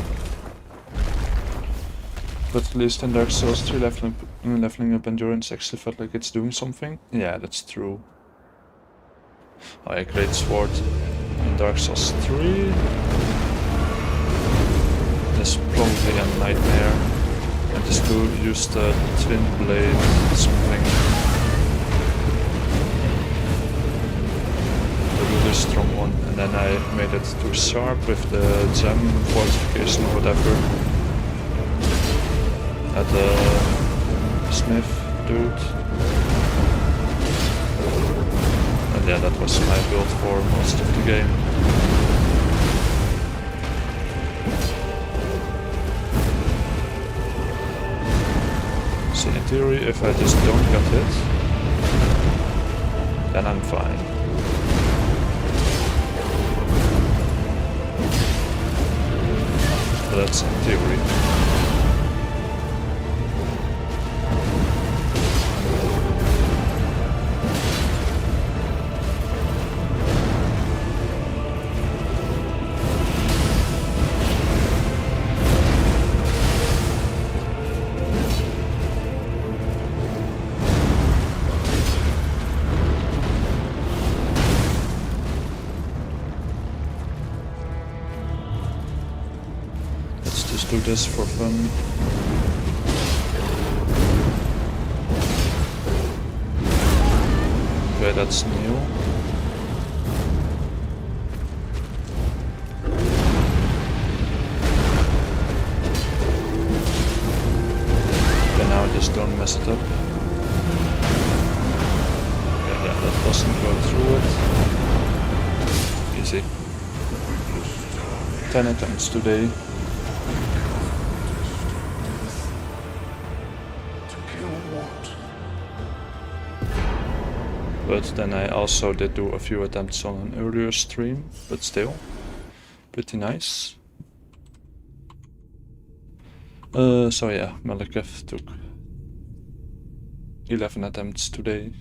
Speaker 1: But at least in Dark Souls 3 leveling up endurance actually felt like it's doing something. Yeah, that's true. Oh, yeah, Great Sword in Dark Souls 3 is probably a nightmare. I just to use the twin blade something. The really strong one, and then I made it too sharp with the gem fortification or whatever. At the smith dude. And yeah, that was my build for most of the game. So in theory, if I just don't get hit, then I'm fine. But that's in theory. Do this for fun. Okay, that's new. Okay, now just don't mess it up. Okay, yeah, that doesn't go through it. Easy. 10 attempts today. But then I also did do a few attempts on an earlier stream, but still, pretty nice. So yeah, Malekith took 11 attempts today.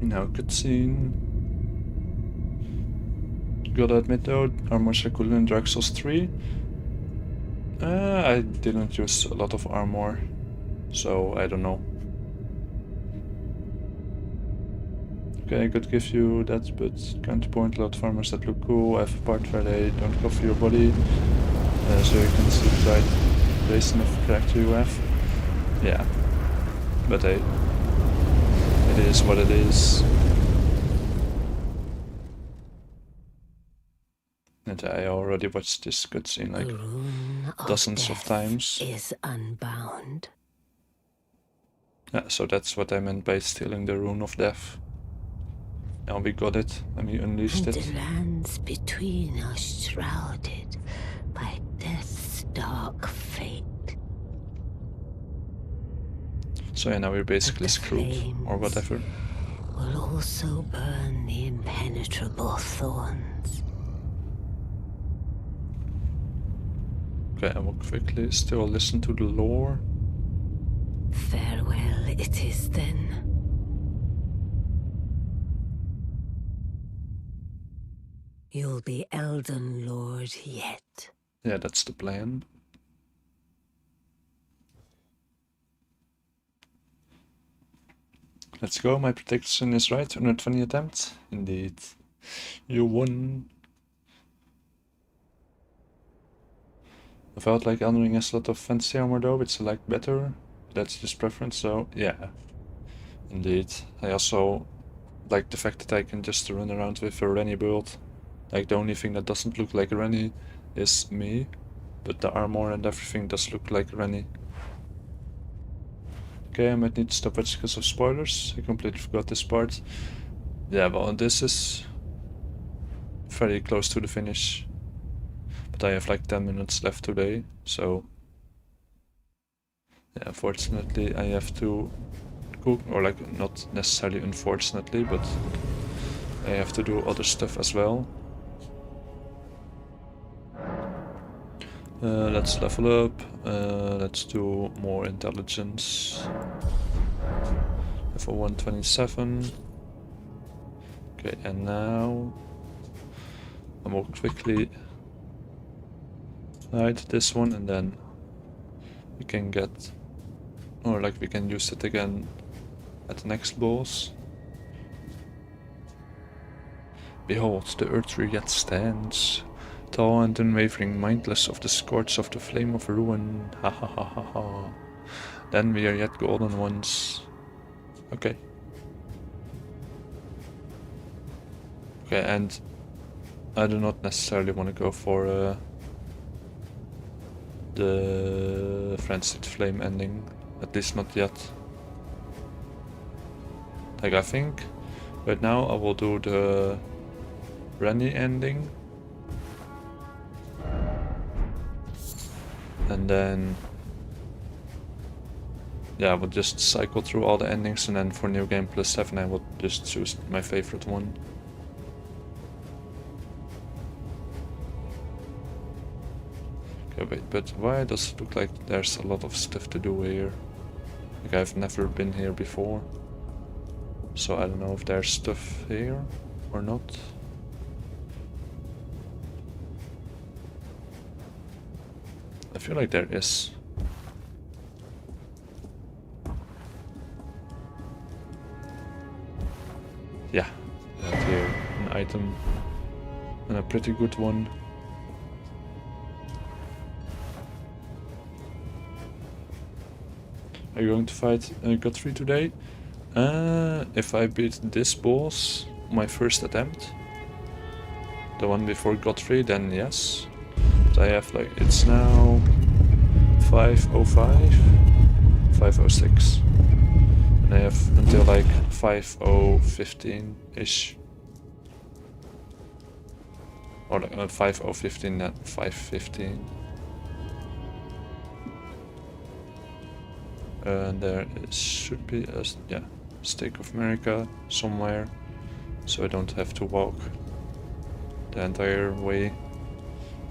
Speaker 1: Now cutscene. Gotta admit though, armor circle in Dark Souls 3. I didn't use a lot of armor, so I don't know. Okay, I could give you that, but counterpoint, a lot of armors that look cool. I have a part where they don't cover your body, so you can see the right duration of the character you have. Yeah, but hey, it is what it is. And I already watched this cutscene like dozens of times.
Speaker 4: Is unbound.
Speaker 1: Yeah, so that's what I meant by stealing the rune of death. Now we got it, and we unleashed
Speaker 4: And
Speaker 1: it.
Speaker 4: the lands between are shrouded by death's dark fate.
Speaker 1: So yeah, now we're basically
Speaker 4: But the
Speaker 1: screwed, or whatever.
Speaker 4: Will also burn the impenetrable thorns.
Speaker 1: Okay, I will quickly still listen to the lore.
Speaker 4: Farewell it is then. You'll be Elden Lord yet.
Speaker 1: Yeah, that's the plan. Let's go, my prediction is right, 120 attempts. Indeed. You won. I felt like Elden Ring has a lot of fancy armor though, which I like better. That's just preference, so yeah. Indeed. I also like the fact that I can just run around with a Rennie build. Like the only thing that doesn't look like Rennie is me, but the armor and everything does look like Rennie. Okay, I might need to stop watching because of spoilers. I completely forgot this part. Yeah, well, this is very close to the finish. But I have like 10 minutes left today, so yeah, unfortunately I have to cook, or like not necessarily unfortunately, but I have to do other stuff as well. Let's level up, let's do more intelligence. Level 127. Okay, and now I will quickly hide this one, and then we can get, or like we can use it again at the next boss. Behold, the earth yet stands, tall and unwavering, mindless of the scorch of the flame of ruin. Ha ha ha ha ha. Then we are yet golden ones. Okay. Okay, and I do not necessarily want to go for the Frenzied Flame ending, at least not yet. Like, I think right now I will do the Rennie ending, and then yeah, I would just cycle through all the endings, and then for New Game Plus 7 I would just choose my favorite one. Okay, wait, but why does it look like there's a lot of stuff to do here? Like I've never been here before. So I don't know if there's stuff here or not. I feel like there is. Yeah, and here an item, and a pretty good one. Are you going to fight Godfrey today? If I beat this boss, my first attempt, the one before Godfrey, then yes. But I have like, it's now 5:05, 5:06. And I have until like 5:15-ish. Or like 5:15, not 5:15. And there should be a Stake of America somewhere, so I don't have to walk the entire way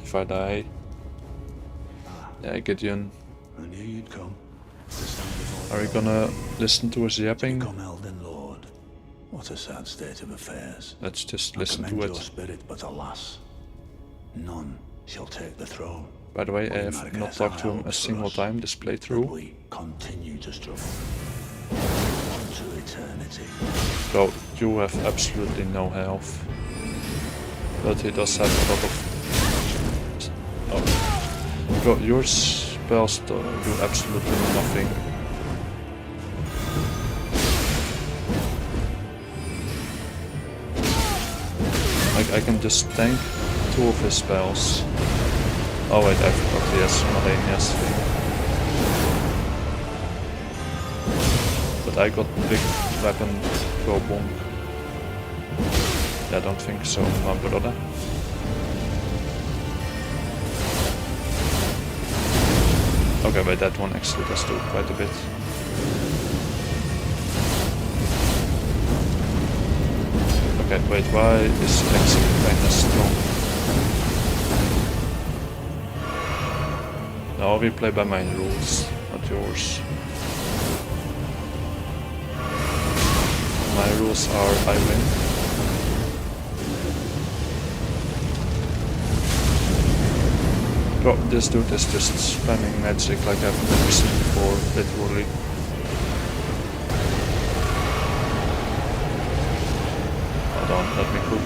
Speaker 1: if I die. Yeah, Gideon.
Speaker 3: I knew you'd come.
Speaker 1: Are we gonna listen to us yapping?
Speaker 3: Become Elden Lord. What a sad state of affairs.
Speaker 1: Let's just
Speaker 3: I
Speaker 1: listen
Speaker 3: commend
Speaker 1: to
Speaker 3: your
Speaker 1: it.
Speaker 3: spirit, but alas, none shall take the throne.
Speaker 1: By the way, I have
Speaker 3: Marcus
Speaker 1: not talked to him a
Speaker 3: hopes for
Speaker 1: single
Speaker 3: us,
Speaker 1: time this
Speaker 3: but
Speaker 1: playthrough.
Speaker 3: we continue to struggle. On to eternity.
Speaker 1: Bro, you have absolutely no health. But he does have a lot of... Oh. Bro, your spells do absolutely nothing. Like, I can just tank 2 of his spells. Oh wait, I forgot he has Malenia's thing. But I got big weapon, go bonk. Yeah, I don't think so, my brother. Okay, wait, that one actually does do quite a bit. Okay, wait, why is Lexi kinda strong? No, we play by my rules, not yours. My rules are I win. Bro, this dude is just spamming magic like I've never seen before, literally. Hold on, let me cook.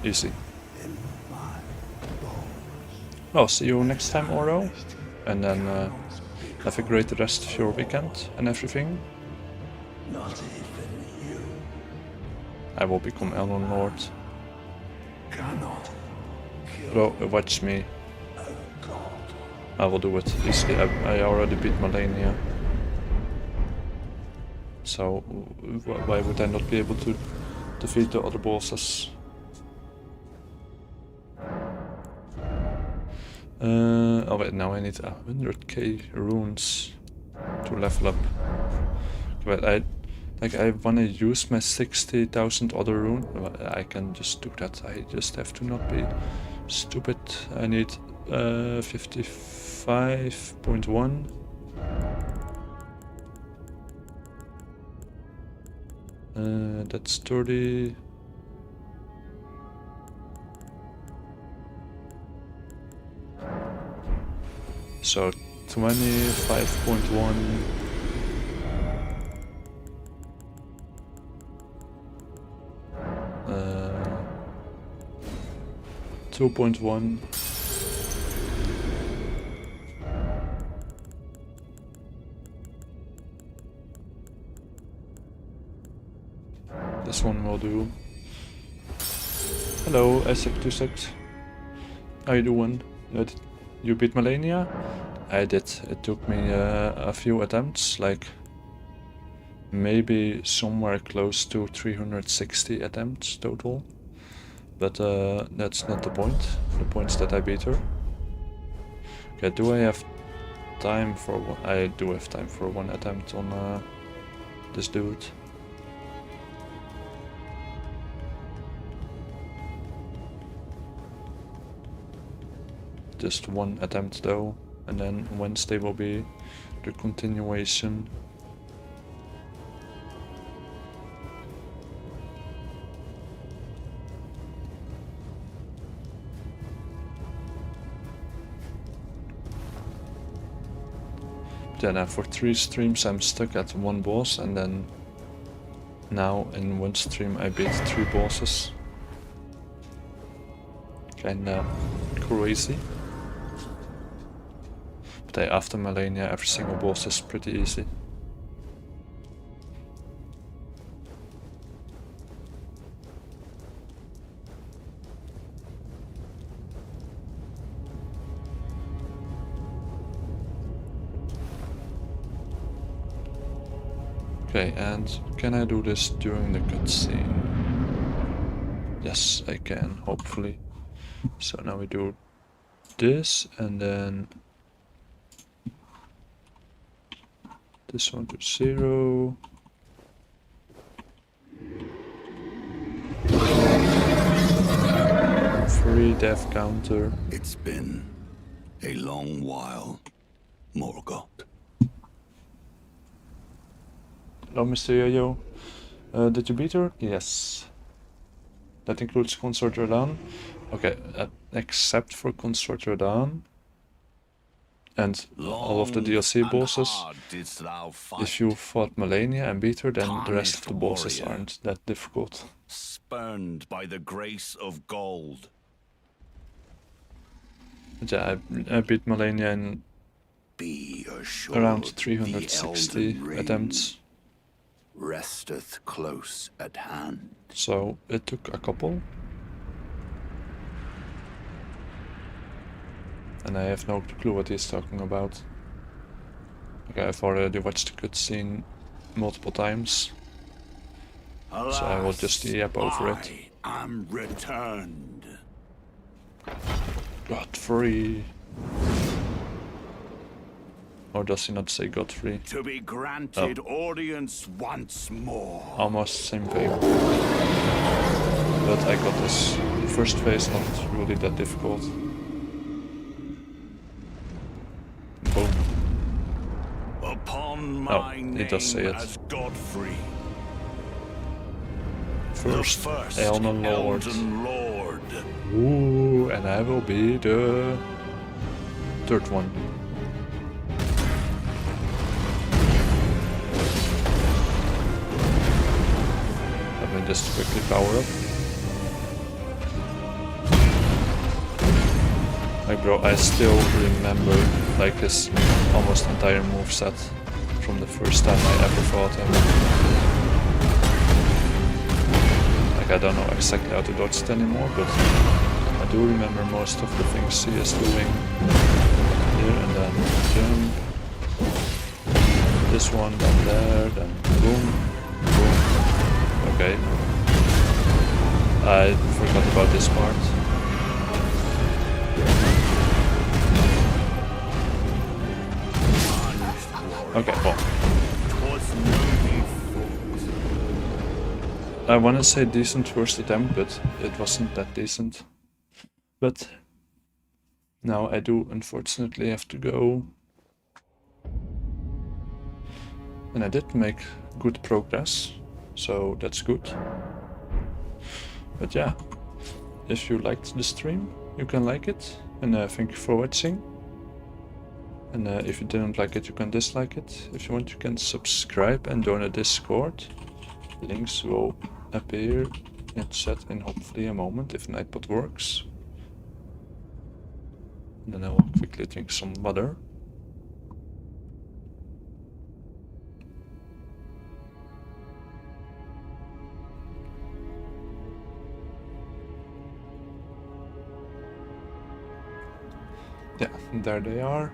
Speaker 1: Easy. Well, see you next time, Oro. And then have a great rest of your weekend and everything.
Speaker 3: Not even you
Speaker 1: I will become Elden Lord.
Speaker 3: cannot kill
Speaker 1: Bro, watch me.
Speaker 3: a god.
Speaker 1: I will do it easily. I already beat Malenia. So why would I not be able to defeat the other bosses? Oh wait, now I need 100k runes to level up. But I wanna use my 60,000 other rune. Well, I can just do that. I just have to not be stupid. I need 55.1. That's 30. So 25.1. 2.1. This one will do. Hello, Isaac26. How you doing? You beat Malenia? I did. It took me a few attempts, like maybe somewhere close to 360 attempts total. But that's not the point. The point is that I beat her. Okay, do I have time for one? I do have time for one attempt on this dude. Just one attempt though, and then Wednesday will be the continuation. Then for 3 streams I'm stuck at one boss, and then now in one stream I beat 3 bosses. Kinda crazy. But after Malenia every single boss is pretty easy. Okay, and can I do this during the cutscene? Yes, I can, hopefully. So now we do this, and then this one to 0. Free death counter.
Speaker 3: It's been a long while, Morgoth.
Speaker 1: Hello, Mr. Yo-Yo. Did you beat her? Yes. That includes Consort Jordan. Okay, except for Consort Jordan and all of the DLC bosses. If you fought Malenia and beat her, then the rest of the bosses aren't that difficult.
Speaker 3: Spurned by the grace of gold.
Speaker 1: But yeah, I beat Malenia in
Speaker 3: Be assured
Speaker 1: around
Speaker 3: the
Speaker 1: 360
Speaker 3: eldenring
Speaker 1: attempts.
Speaker 3: Resteth close at hand.
Speaker 1: So it took a couple. And I have no clue what he's talking about. Okay, I've already watched the cutscene multiple times.
Speaker 3: Alas,
Speaker 1: so I will just yap over it.
Speaker 3: I am returned.
Speaker 1: Godfrey. Or does he not say Godfrey?
Speaker 3: To be granted audience once more.
Speaker 1: Almost same thing. But I got this. First phase not really that difficult. Boom.
Speaker 3: Upon my
Speaker 1: Oh, it does say it.
Speaker 3: as Godfrey.
Speaker 1: First,
Speaker 3: the
Speaker 1: Elden Lord.
Speaker 3: Elden Lord.
Speaker 1: Ooh, and I will be the third one. Let me just quickly power up. Like bro, I still remember like his almost entire moveset from the first time I ever fought him. Like I don't know exactly how to dodge it anymore, but I do remember most of the things he is doing. Here and then jump. This one, then there, then boom, boom. Okay. I forgot about this part. Okay, well. I want to say decent first attempt, but it wasn't that decent. But now I do unfortunately have to go. And I did make good progress, so that's good. But yeah, if you liked the stream, you can like it, and thank you for watching. And if you didn't like it, you can dislike it. If you want, you can subscribe and join a Discord. Links will appear in chat in hopefully a moment if Nightbot works. And then I will quickly drink some water. yeah, there they are.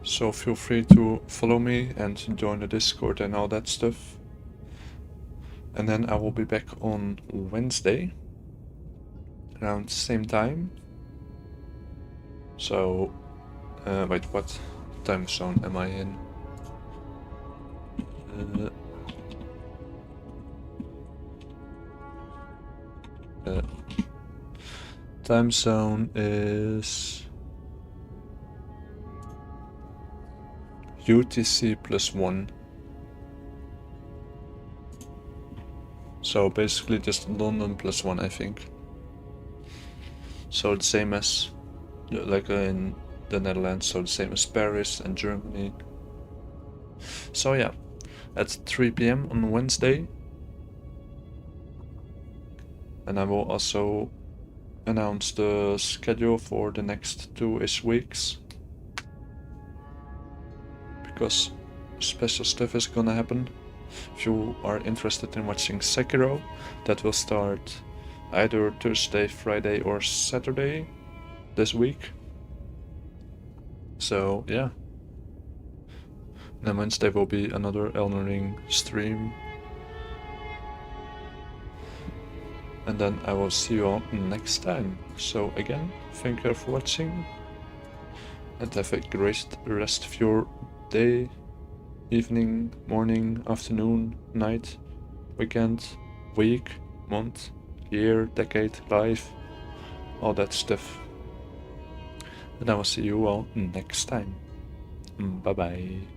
Speaker 1: So feel free to follow me and join the Discord and all that stuff. And then I will be back on Wednesday around the same time. So, wait, what time zone am I in? Time zone is UTC +1. So basically just London +1, I think. So the same as like in the Netherlands, so the same as Paris and Germany. So yeah, at 3 PM on Wednesday. And I will also announce the schedule for the next 2-ish weeks. Because special stuff is gonna happen. If you are interested in watching Sekiro, that will start either Thursday, Friday or Saturday this week. So yeah. Then Wednesday will be another eldenring stream. And then I will see you all next time. So again, thank you for watching. And have a great rest of your day, evening, morning, afternoon, night, weekend, week, month, year, decade, life, all that stuff. And I will see you all next time. Bye bye.